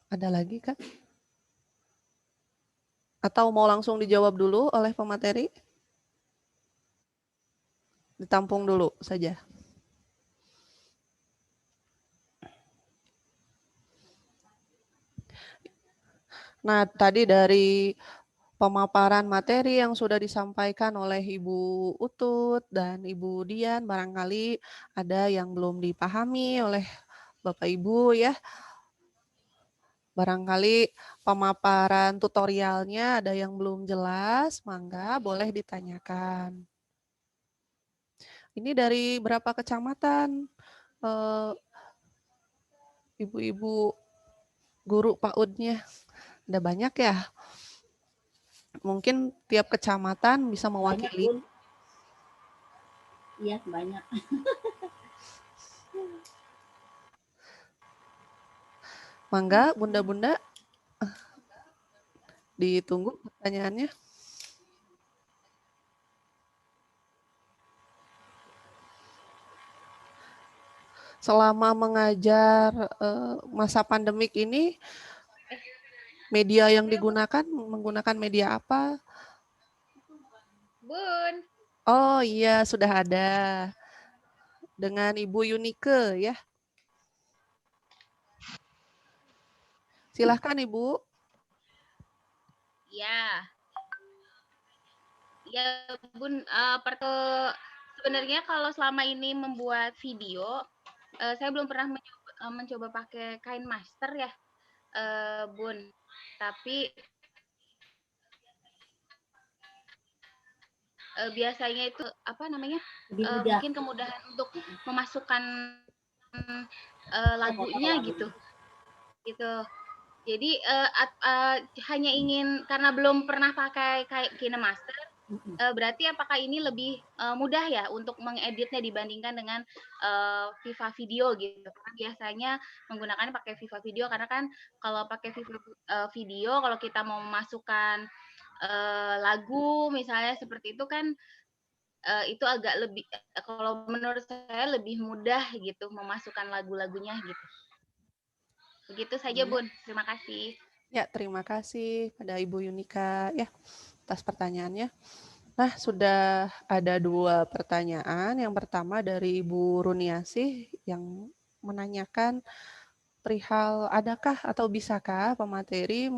Ada lagi Kak? Atau mau langsung dijawab dulu oleh pemateri? Ditampung dulu saja. Nah, tadi dari pemaparan materi yang sudah disampaikan oleh Ibu Utut dan Ibu Dian, barangkali ada yang belum dipahami oleh Bapak Ibu ya. Barangkali pemaparan tutorialnya ada yang belum jelas, mangga boleh ditanyakan. Ini dari berapa kecamatan? Ibu-ibu guru PAUD-nya. Ada banyak ya? Mungkin tiap kecamatan bisa mewakili. Iya, banyak. Mangga, bunda-bunda, ditunggu pertanyaannya. Selama mengajar masa pandemik ini, media yang digunakan menggunakan media apa? Bun. Oh iya, sudah ada. Dengan Ibu Yunike ya. Silahkan Ibu. Ya. Ya Bun, sebenarnya kalau selama ini membuat video, saya belum pernah mencoba pakai Kain Master ya, Bun. Tapi biasanya itu apa namanya? Mungkin kemudahan untuk memasukkan lagunya gitu. Gitu. Jadi hanya ingin karena belum pernah pakai KineMaster, berarti apakah ini lebih mudah ya untuk mengeditnya dibandingkan dengan Viva Video gitu? Karena biasanya menggunakan pakai Viva Video karena kan kalau pakai Viva Video kalau kita mau memasukkan lagu misalnya seperti itu kan itu agak lebih kalau menurut saya lebih mudah gitu memasukkan lagu-lagunya gitu. Begitu saja Bun, terima kasih. Ya, terima kasih pada Ibu Yunika ya atas pertanyaannya. Nah, sudah ada 2 pertanyaan. Yang pertama dari Ibu Runiasih yang menanyakan perihal adakah atau bisakah pemateri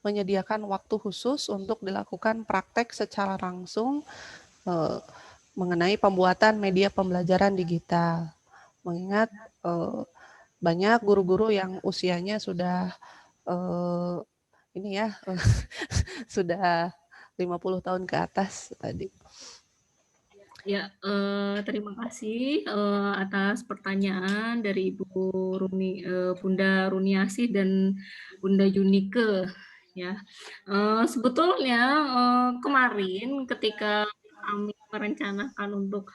menyediakan waktu khusus untuk dilakukan praktek secara langsung mengenai pembuatan media pembelajaran digital. Mengingat banyak guru-guru yang usianya sudah ini ya sudah 50 tahun ke atas tadi. Ya, terima kasih atas pertanyaan dari Ibu Bunda Runiasih dan Bunda Yunike. Ya, sebetulnya kemarin ketika kami merencanakan untuk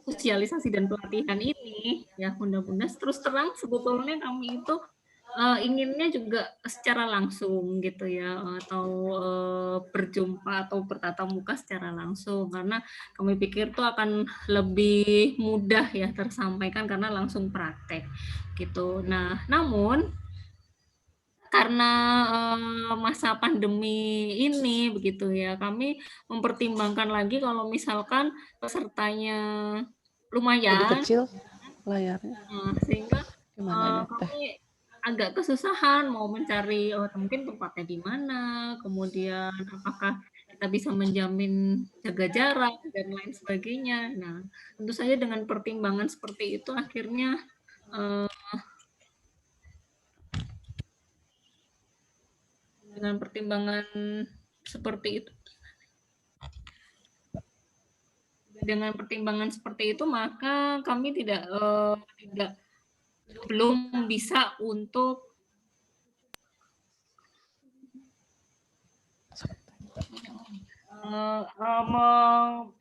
sosialisasi dan pelatihan ini, ya Bunda-bunda, terus terang sebetulnya kami itu inginnya juga secara langsung gitu ya, atau berjumpa atau bertatap muka secara langsung, karena kami pikir itu akan lebih mudah ya tersampaikan karena langsung praktek gitu. Nah, namun karena masa pandemi ini begitu ya, kami mempertimbangkan lagi kalau misalkan pesertanya lumayan lebih kecil layarnya. Sehingga Gimana kami agak kesusahan mau mencari mungkin tempatnya di mana, kemudian apakah kita bisa menjamin jaga jarak dan lain sebagainya. Nah, tentu saja dengan pertimbangan seperti itu akhirnya dengan pertimbangan seperti itu maka kami belum bisa untuk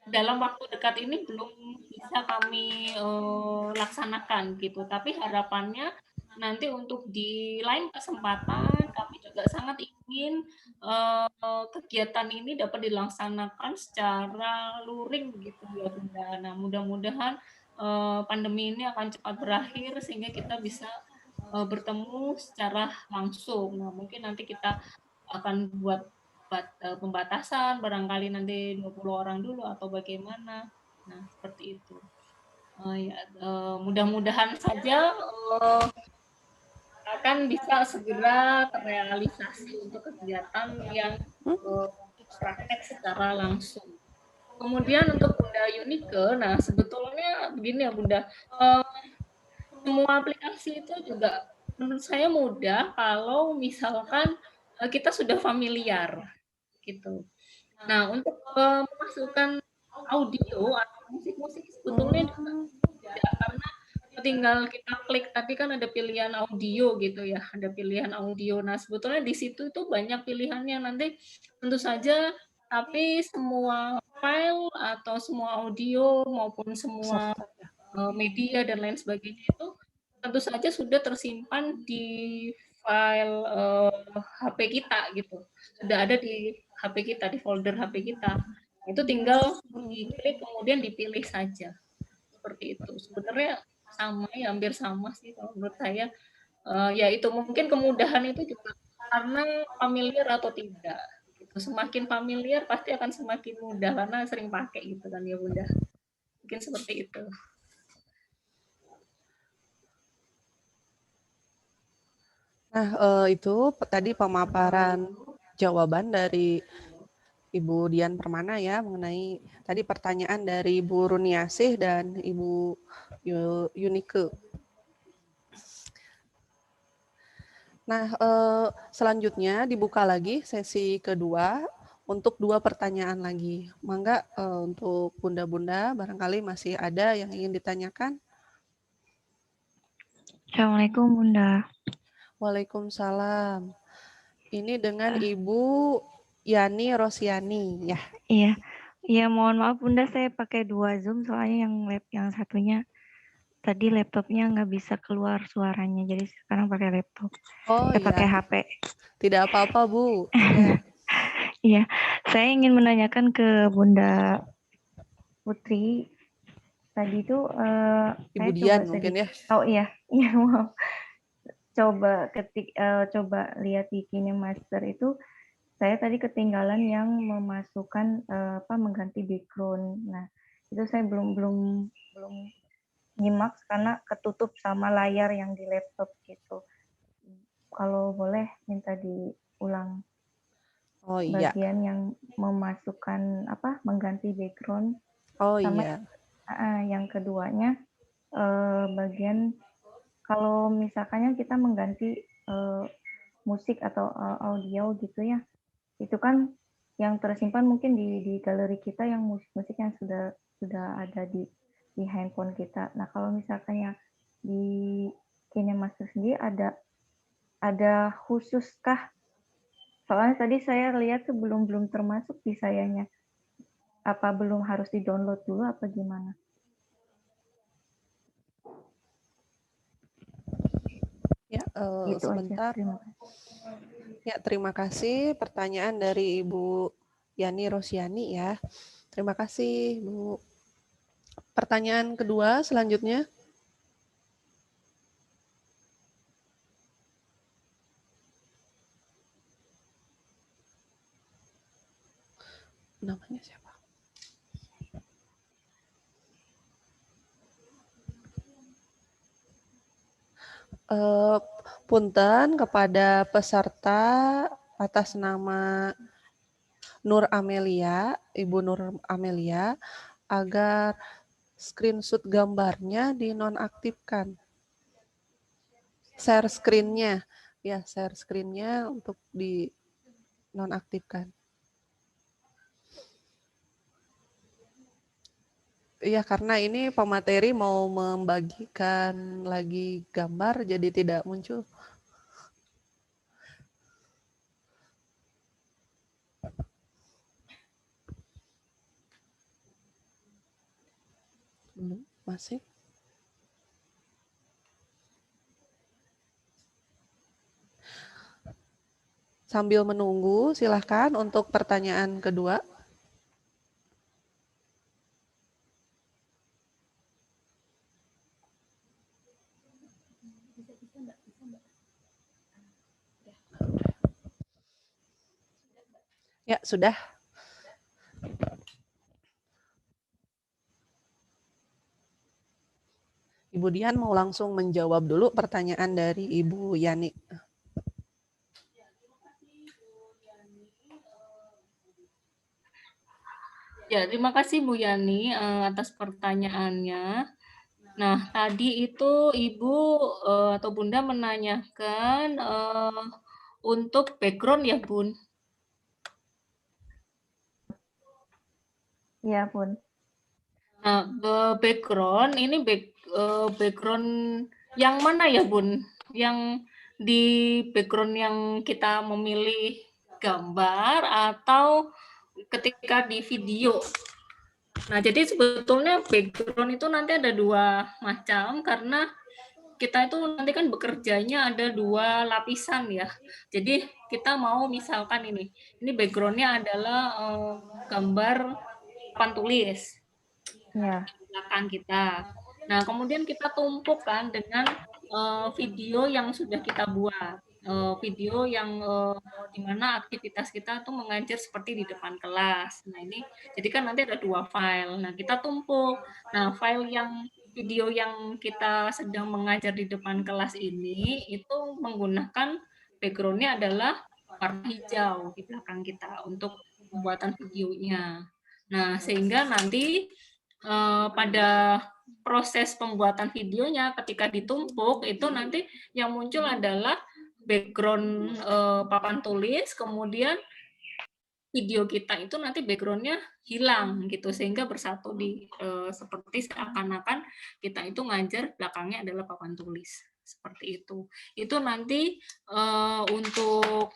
dalam waktu dekat ini belum bisa kami laksanakan gitu. Tapi harapannya nanti untuk di lain kesempatan kami juga sangat ingin kegiatan ini dapat dilaksanakan secara luring gitu ya Bunda. Nah, mudah-mudahan pandemi ini akan cepat berakhir sehingga kita bisa bertemu secara langsung. Nah, mungkin nanti kita akan buat pembatasan, barangkali nanti 20 orang dulu atau bagaimana. Nah, seperti itu. Mudah-mudahan saja akan bisa segera terrealisasi untuk kegiatan yang praktek secara langsung. Kemudian untuk Bunda Yunike, nah sebetulnya begini ya Bunda, semua aplikasi itu juga menurut saya mudah kalau misalkan kita sudah familiar gitu. Nah untuk memasukkan audio atau musik-musik sebetulnya juga mudah karena tinggal kita klik tadi kan ada pilihan audio gitu ya, ada pilihan audio. Nah sebetulnya di situ itu banyak pilihannya nanti tentu saja, tapi semua file atau semua audio maupun semua media dan lain sebagainya itu tentu saja sudah tersimpan di file HP kita gitu, sudah ada di HP kita, di folder HP kita. Itu tinggal diklik kemudian dipilih saja seperti itu. Sebenarnya sama ya, hampir sama sih kalau menurut saya. Ya itu mungkin kemudahan itu juga karena familiar atau tidak. Gitu. Semakin familiar pasti akan semakin mudah karena sering pakai gitu kan ya Bunda. Mungkin seperti itu. Nah, itu tadi pemaparan jawaban dari Ibu Dian Permana ya mengenai tadi pertanyaan dari Ibu Runiasih dan Ibu Yunike. Nah, selanjutnya dibuka lagi sesi kedua untuk 2 pertanyaan lagi. Mangga untuk bunda-bunda barangkali masih ada yang ingin ditanyakan. Assalamualaikum Bunda. Waalaikumsalam. Ini dengan Ibu Yani Rosiani ya. Iya. Iya, mohon maaf Bunda, saya pakai 2 Zoom soalnya yang satunya tadi laptopnya nggak bisa keluar suaranya, jadi sekarang pakai laptop. Oh iya. Pakai HP. Tidak apa-apa Bu. Ya. Iya, saya ingin menanyakan ke Bunda Putri tadi itu Ibu Dian mungkin ya. Oh iya, iya maaf. Coba lihat di KineMaster itu saya tadi ketinggalan yang memasukkan mengganti background. Nah, itu saya belum nyimak karena ketutup sama layar yang di laptop gitu. Kalau boleh minta diulang. Oh iya. Bagian yang memasukkan mengganti background. Oh sama iya. Yang keduanya bagian kalau misalkannya kita mengganti musik atau audio gitu ya, itu kan yang tersimpan mungkin di galeri kita yang musik-musik yang sudah ada di handphone kita. Nah kalau misalkannya di KineMaster sendiri ada khususkah? Soalnya tadi saya lihat tuh belum termasuk di sayanya. Apa belum harus di-download dulu apa gimana? Ya, Gitu sebentar. aja. Terima kasih. Ya, terima kasih pertanyaan dari Ibu Yani Rosiani ya. Terima kasih, Bu. Pertanyaan kedua selanjutnya. Namanya siapa? Punten kepada peserta atas nama Nur Amelia, Ibu Nur Amelia, agar screenshot gambarnya dinonaktifkan. Share screen-nya, ya share screen-nya untuk dinonaktifkan. Iya, karena ini pemateri mau membagikan lagi gambar, jadi tidak muncul. Belum, masih. Sambil menunggu, silahkan untuk pertanyaan kedua. Ya, sudah. Ibu Dian mau langsung menjawab dulu pertanyaan dari Ibu Yani. Ya, terima kasih Bu Yani atas pertanyaannya. Nah, tadi itu Ibu atau Bunda menanyakan untuk background ya, Bun? Iya, Bun. Nah, background ini background yang mana ya, Bun? Yang di background yang kita memilih gambar atau ketika di video? Nah, jadi sebetulnya background itu nanti ada dua macam karena kita itu nanti kan bekerjanya ada dua lapisan ya. Jadi kita mau misalkan ini backgroundnya adalah gambar papan tulis Ya. di belakang kita. Nah, kemudian kita tumpukkan dengan video yang sudah kita buat. Video yang di mana aktivitas kita tuh mengajar seperti di depan kelas. Nah, ini jadi kan nanti ada dua file. Nah, kita tumpuk. Nah, file yang video yang kita sedang mengajar di depan kelas ini itu menggunakan background-nya adalah warna hijau di belakang kita untuk pembuatan videonya. Nah, sehingga nanti pada proses pembuatan videonya ketika ditumpuk itu nanti yang muncul adalah background papan tulis, kemudian video kita itu nanti background-nya hilang gitu sehingga bersatu di seperti seakan-akan kita itu ngajar belakangnya adalah papan tulis seperti itu. Itu nanti untuk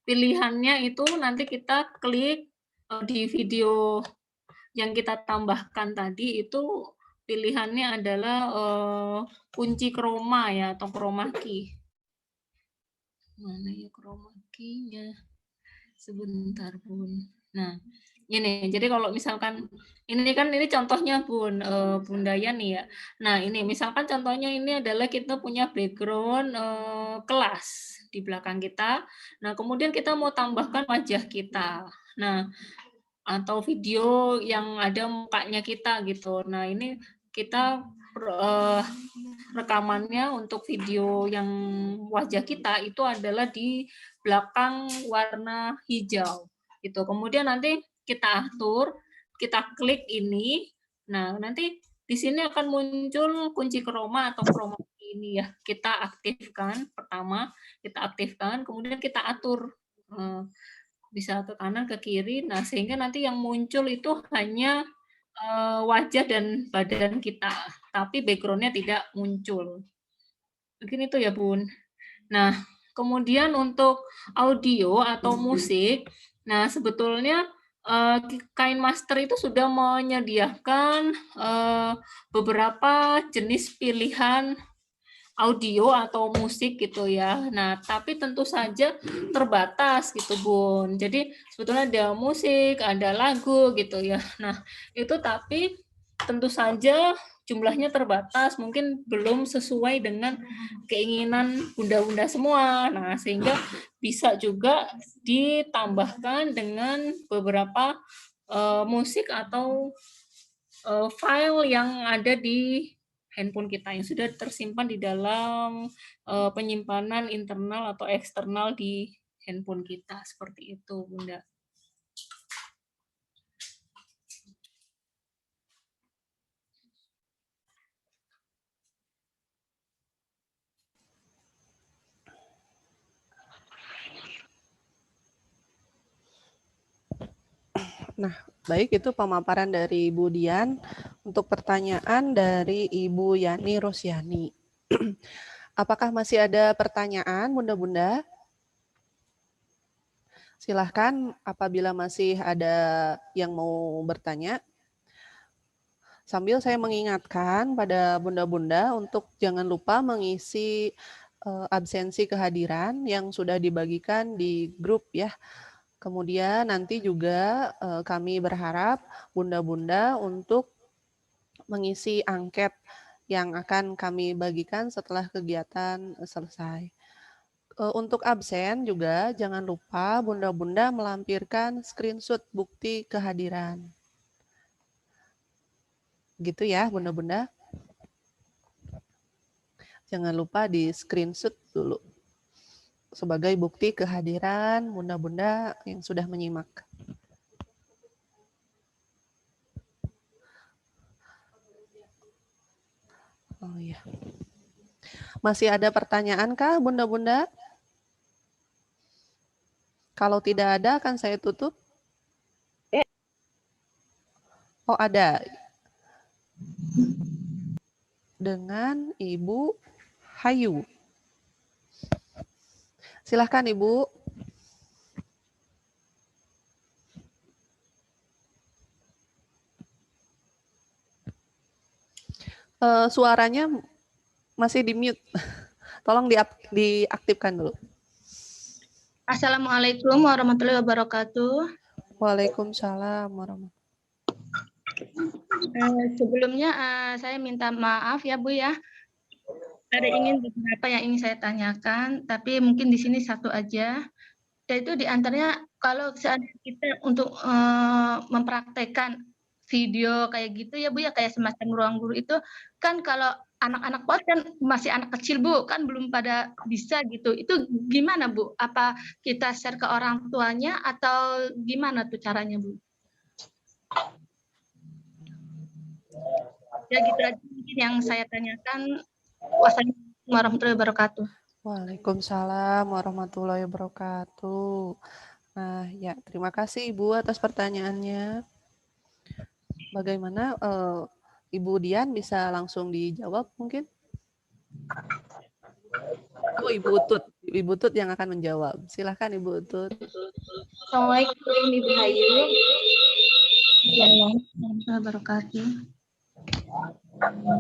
pilihannya itu nanti kita klik di video yang kita tambahkan tadi itu pilihannya adalah kunci chroma ya atau chroma key. Mana ya chroma key-nya? Sebentar, Bun. Nah, ini jadi kalau misalkan ini contohnya Bun, Bunda Yani ya. Nah, ini misalkan contohnya ini adalah kita punya background kelas di belakang kita. Nah, kemudian kita mau tambahkan wajah kita. Nah, atau video yang ada mukanya kita gitu. Nah, ini kita rekamannya untuk video yang wajah kita itu adalah di belakang warna hijau gitu. Kemudian nanti kita atur, kita klik ini. Nah, nanti di sini akan muncul kunci chroma atau chroma key ini ya. Kita aktifkan pertama, kita aktifkan, kemudian kita atur bisa ke kanan ke kiri. Nah, sehingga nanti yang muncul itu hanya wajah dan badan kita, tapi background-nya tidak muncul. Mungkin itu ya, Bun. Nah, kemudian untuk audio atau musik, nah sebetulnya KineMaster itu sudah menyediakan beberapa jenis pilihan audio atau musik gitu ya. Nah, tapi tentu saja terbatas gitu, Bun. Jadi sebetulnya ada musik, ada lagu gitu ya. Nah, itu tapi tentu saja jumlahnya terbatas, mungkin belum sesuai dengan keinginan bunda-bunda semua. Nah, sehingga bisa juga ditambahkan dengan beberapa musik atau file yang ada di handphone kita yang sudah tersimpan di dalam penyimpanan internal atau eksternal di handphone kita seperti itu, Bunda. Nah, baik itu pemaparan dari Ibu Dian. Untuk pertanyaan dari Ibu Yani Rosyani. Apakah masih ada pertanyaan, Bunda-Bunda? Silahkan apabila masih ada yang mau bertanya. Sambil saya mengingatkan pada Bunda-Bunda untuk jangan lupa mengisi absensi kehadiran yang sudah dibagikan di grup ya. Kemudian nanti juga kami berharap Bunda-Bunda untuk mengisi angket yang akan kami bagikan setelah kegiatan selesai. Untuk absen juga jangan lupa Bunda-Bunda melampirkan screenshot bukti kehadiran. gitu ya bunda-bunda. Jangan lupa di screenshot dulu sebagai bukti kehadiran bunda-bunda yang sudah menyimak. Oh iya. Masih ada pertanyaan kah bunda-bunda? Kalau tidak ada akan saya tutup. Oh ada. Dengan Ibu Hayu. Silahkan Ibu. Suaranya masih di mute. Tolong diaktifkan dulu. Assalamualaikum warahmatullahi wabarakatuh. Waalaikumsalam warahmatullahi wabarakatuh. Sebelumnya saya minta maaf ya Bu ya. Ada beberapa yang ingin saya tanyakan, tapi mungkin di sini satu aja. Yaitu di antaranya kalau seandainya kita untuk mempraktekkan video kayak gitu ya Bu ya, kayak semacam ruang guru itu kan kalau anak-anak PAUD kan masih anak kecil Bu, kan belum pada bisa gitu. Itu gimana Bu? Apa kita share ke orang tuanya atau gimana tuh caranya Bu? Ya gitu aja mungkin yang saya tanyakan. Wassalamualaikum warahmatullahi wabarakatuh. Waalaikumsalam warahmatullahi wabarakatuh. Nah ya, terima kasih Ibu atas pertanyaannya. Bagaimana Ibu Dian bisa langsung dijawab mungkin? Oh Ibu Utut yang akan menjawab. Silahkan Ibu Utut. Assalamualaikum Ibu Hayu. Warahmatullahi wabarakatuh.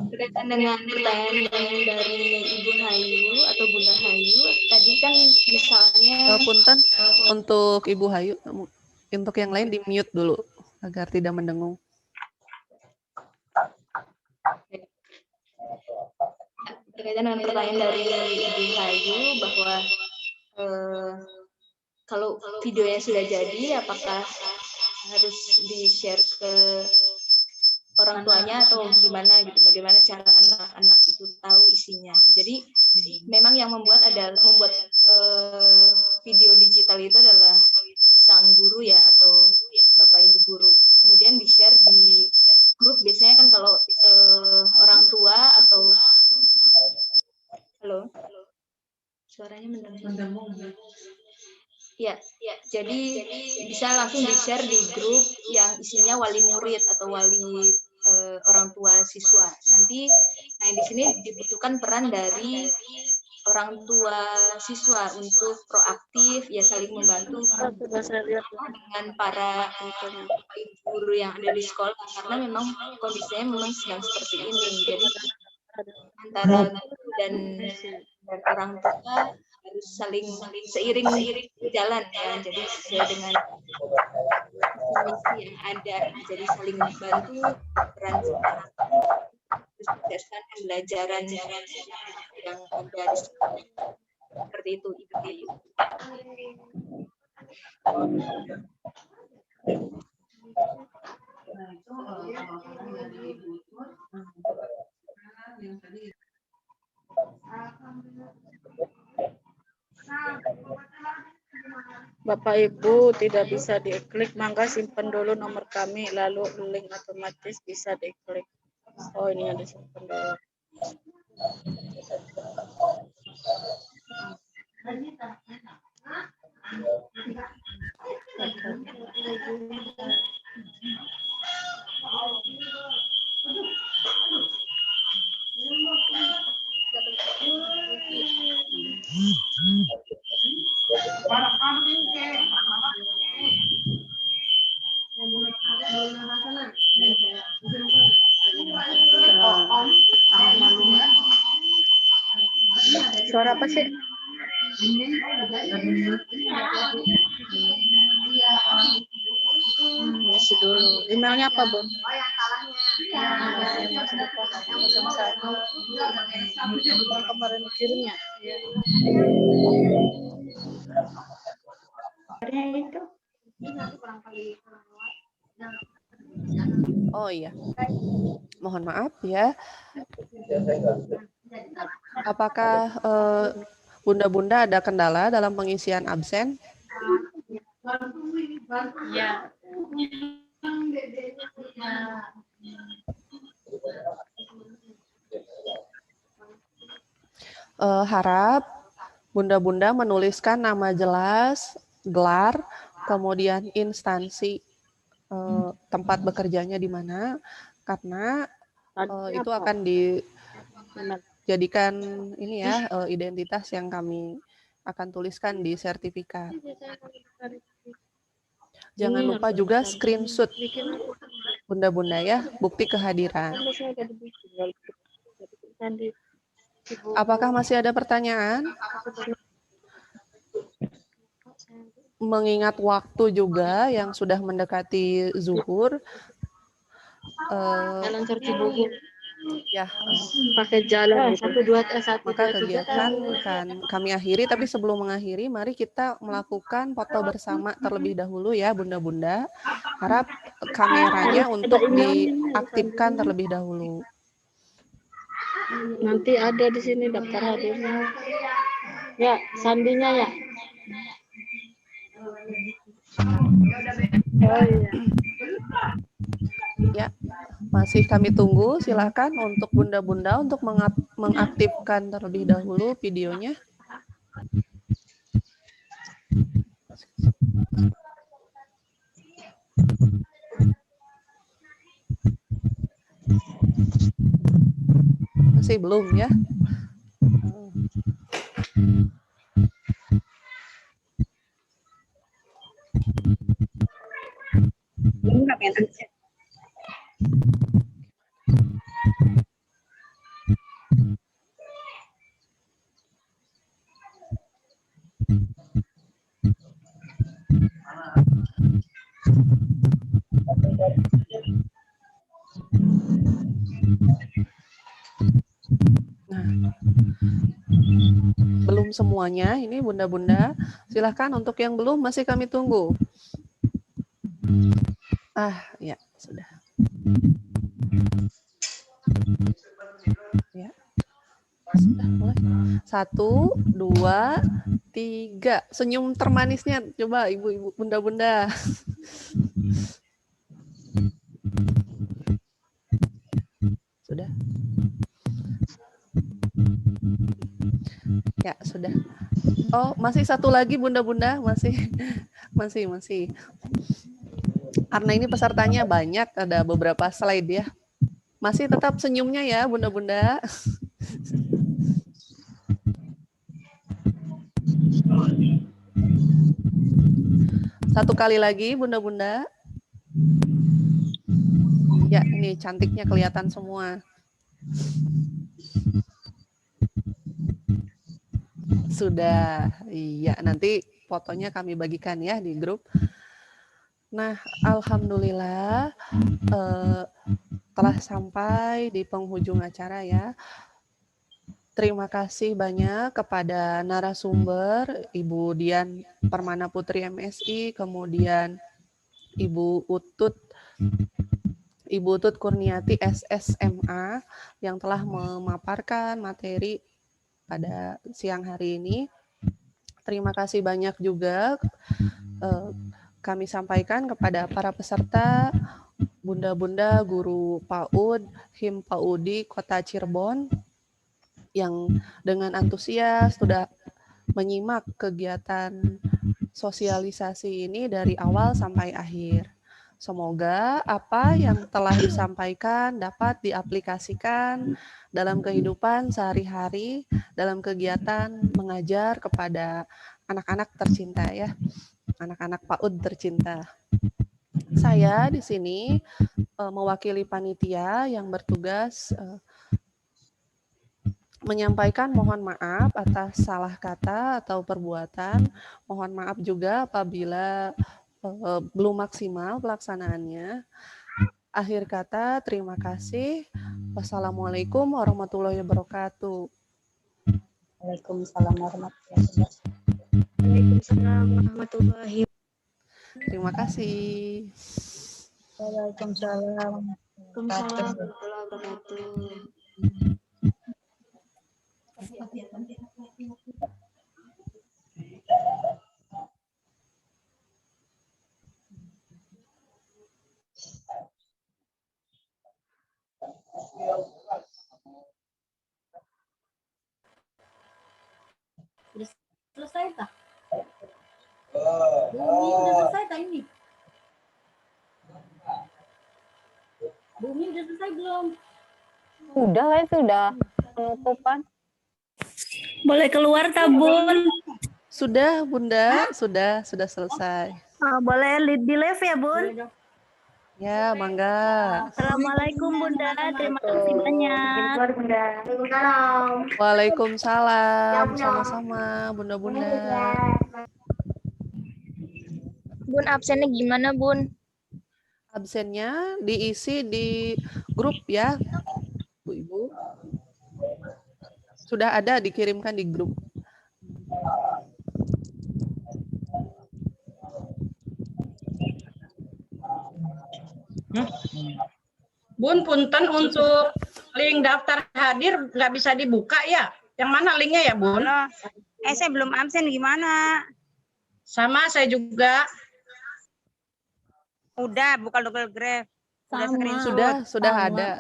Berkaitan dengan pertanyaan dari Ibu Hayu atau Bunda Hayu, tadi kan misalnya Punten, untuk Ibu Hayu, untuk yang lain di mute dulu agar tidak mendengung. Berkaitan dengan pertanyaan dari Ibu Hayu bahwa kalau videonya sudah jadi, apakah harus di-share ke orang tuanya atau gimana gitu, bagaimana cara anak-anak itu tahu isinya. Jadi memang yang membuat video digital itu adalah sang guru ya, atau bapak ibu guru. Kemudian di-share di grup, biasanya kan kalau orang tua atau halo, suaranya mendengung. Ya, jadi bisa langsung di-share di grup yang isinya wali murid atau wali orang tua siswa. Nanti, di sini dibutuhkan peran dari orang tua siswa untuk proaktif, ya saling membantu dengan para guru yang ada di sekolah, karena memang kondisinya memang sedang seperti ini. Jadi antara guru dan orang tua harus saling seiring jalan ya, jadi sesuai dengan misi yang ada, jadi saling membantu peran serta sukseskan pembelajaran yang ada di sekolah. Seperti itu Ibu Hayu. Bapak Ibu tidak bisa diklik, maka simpan dulu nomor kami, lalu link otomatis bisa diklik. Oh ini ada simpan dulu. Suara apa sih? Isi dulu. Emailnya apa, Bun? Kemarin kirimnya. Itu. Oh iya, mohon maaf ya. Apakah Bunda-bunda ada kendala dalam pengisian absen? Ya. Harap Bunda-bunda menuliskan nama jelas, gelar, kemudian instansi tempat bekerjanya di mana, karena itu akan dijadikan ini ya identitas yang kami akan tuliskan di sertifikat. Jangan lupa juga screenshot Bunda-bunda ya, bukti kehadiran. Apakah masih ada pertanyaan? Mengingat waktu juga yang sudah mendekati zuhur, Jalan Cibubur. ya, Pakai jalan 1, 2, 1, maka 2, 3. kegiatan akan kami akhiri. Tapi sebelum mengakhiri, mari kita melakukan foto bersama terlebih dahulu ya, Bunda-bunda. Harap kameranya untuk diaktifkan terlebih dahulu. Nanti ada di sini daftar hadirnya. Ya, sandinya ya. Oh iya. Ya, masih kami tunggu. Silakan untuk Bunda-bunda untuk mengaktifkan terlebih dahulu videonya. Masih belum ya? Nah, belum semuanya ini Bunda-bunda. Silahkan untuk yang belum masih kami tunggu. Ya, sudah. Ya. Sudah mulai. 1, 2, 3. Senyum termanisnya coba ibu-ibu Bunda-bunda. Sudah. Ya, sudah. Oh, masih satu lagi Bunda-bunda, masih. Karena ini pesertanya banyak, ada beberapa slide ya. Masih tetap senyumnya ya Bunda-bunda. Satu kali lagi Bunda-bunda. Ya, ini cantiknya kelihatan semua. Sudah, iya nanti fotonya kami bagikan ya di grup. Nah, alhamdulillah telah sampai di penghujung acara ya. Terima kasih banyak kepada narasumber Ibu Dian Permana Putri MSI, kemudian Ibu Utut Kurniati SSMA yang telah memaparkan materi pada siang hari ini. Terima kasih banyak juga kami sampaikan kepada para peserta, Bunda-bunda, guru PAUD, HIM PAUDI Kota Cirebon, yang dengan antusias sudah menyimak kegiatan sosialisasi ini dari awal sampai akhir. Semoga apa yang telah disampaikan dapat diaplikasikan dalam kehidupan sehari-hari, dalam kegiatan mengajar kepada anak-anak tercinta ya, anak-anak PAUD tercinta. Saya di sini mewakili panitia yang bertugas menyampaikan mohon maaf atas salah kata atau perbuatan. Mohon maaf juga apabila belum maksimal pelaksanaannya. Akhir kata, terima kasih. Wassalamualaikum warahmatullahi wabarakatuh. Waalaikumsalam warahmatullahi wabarakatuh. Waalaikumsalam warahmatullahi wabarakatuh. Terima kasih. Waalaikumsalam warahmatullahi wabarakatuh. Udah selesai kah? Bumi udah selesai kah ini? Bumi udah selesai belum? Udah lah, itu udah penutupan. Boleh keluar Bun? Sudah, Bunda, sudah selesai. Boleh di live ya Bun? Ya, mangga. Assalamualaikum Bunda, terima kasih banyak. Waalaikumsalam, sama-sama, Bunda-bunda. Bun, absennya gimana Bun? Absennya diisi di grup ya, Bu-Ibu. Sudah ada dikirimkan di grup. Bun, punten untuk link daftar hadir nggak bisa dibuka ya? Yang mana linknya ya, Bun? Saya belum absen gimana? Sama, saya juga. Udah, buka Google Drive.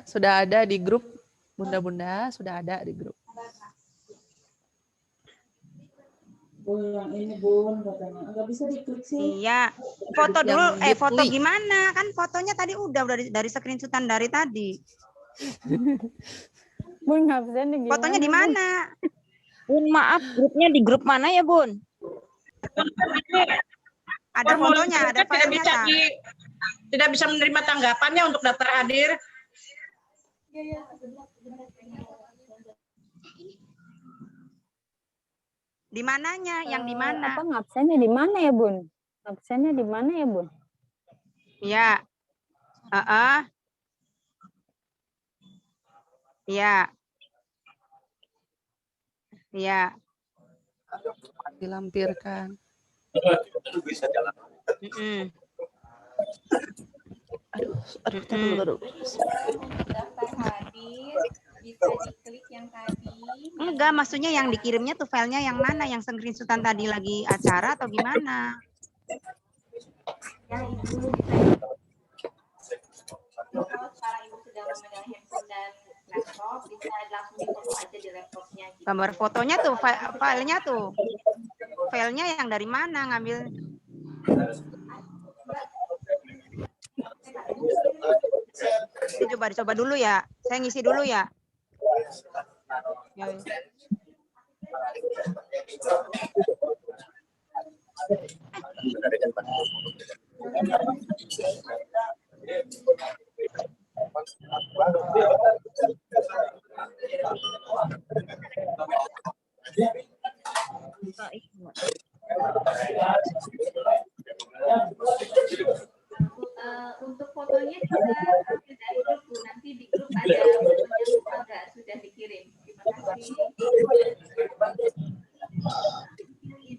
Sudah ada di grup, Bunda-bunda, sudah ada di grup. Yang ini Bun, katanya nggak bisa diklik sih. Iya, foto dulu. Foto gimana? Kan fotonya tadi udah dari screenshotan dari tadi. Bun, absennya gimana? Fotonya di mana? Bun, maaf, grupnya di grup mana ya Bun? Ada fotonya, ada filenya. Tidak bisa menerima tanggapannya untuk daftar hadir. Di mananya? Yang di mana? Absennya di mana ya Bun? Absennya di mana ya Bun? Iya. Iya. Iya. Dilampirkan. Bisa jalan. Aduh. Daftar hadir bisa diklik yang tadi. Enggak, maksudnya yang dikirimnya tuh filenya yang mana? Yang screenshotan tadi lagi acara atau gimana? Ya, Ibu kalau sekarang Ibu sedang memegang handphone dan laptop, bisa langsung difoto aja di laptopnya. Gitu. Gambar fotonya tuh, filenya tuh. Filenya yang dari mana ngambil? Coba dicoba dulu ya. Saya ngisi dulu ya. Untuk fotonya kita ambil dari grup, nanti di grup ada fotonya sudah dikirim. Terima kasih.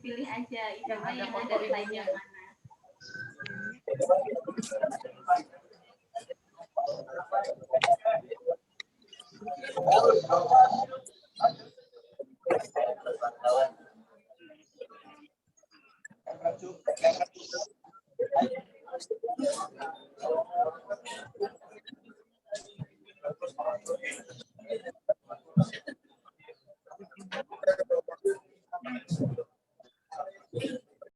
Pilih aja itulah yang ada slide yang mana.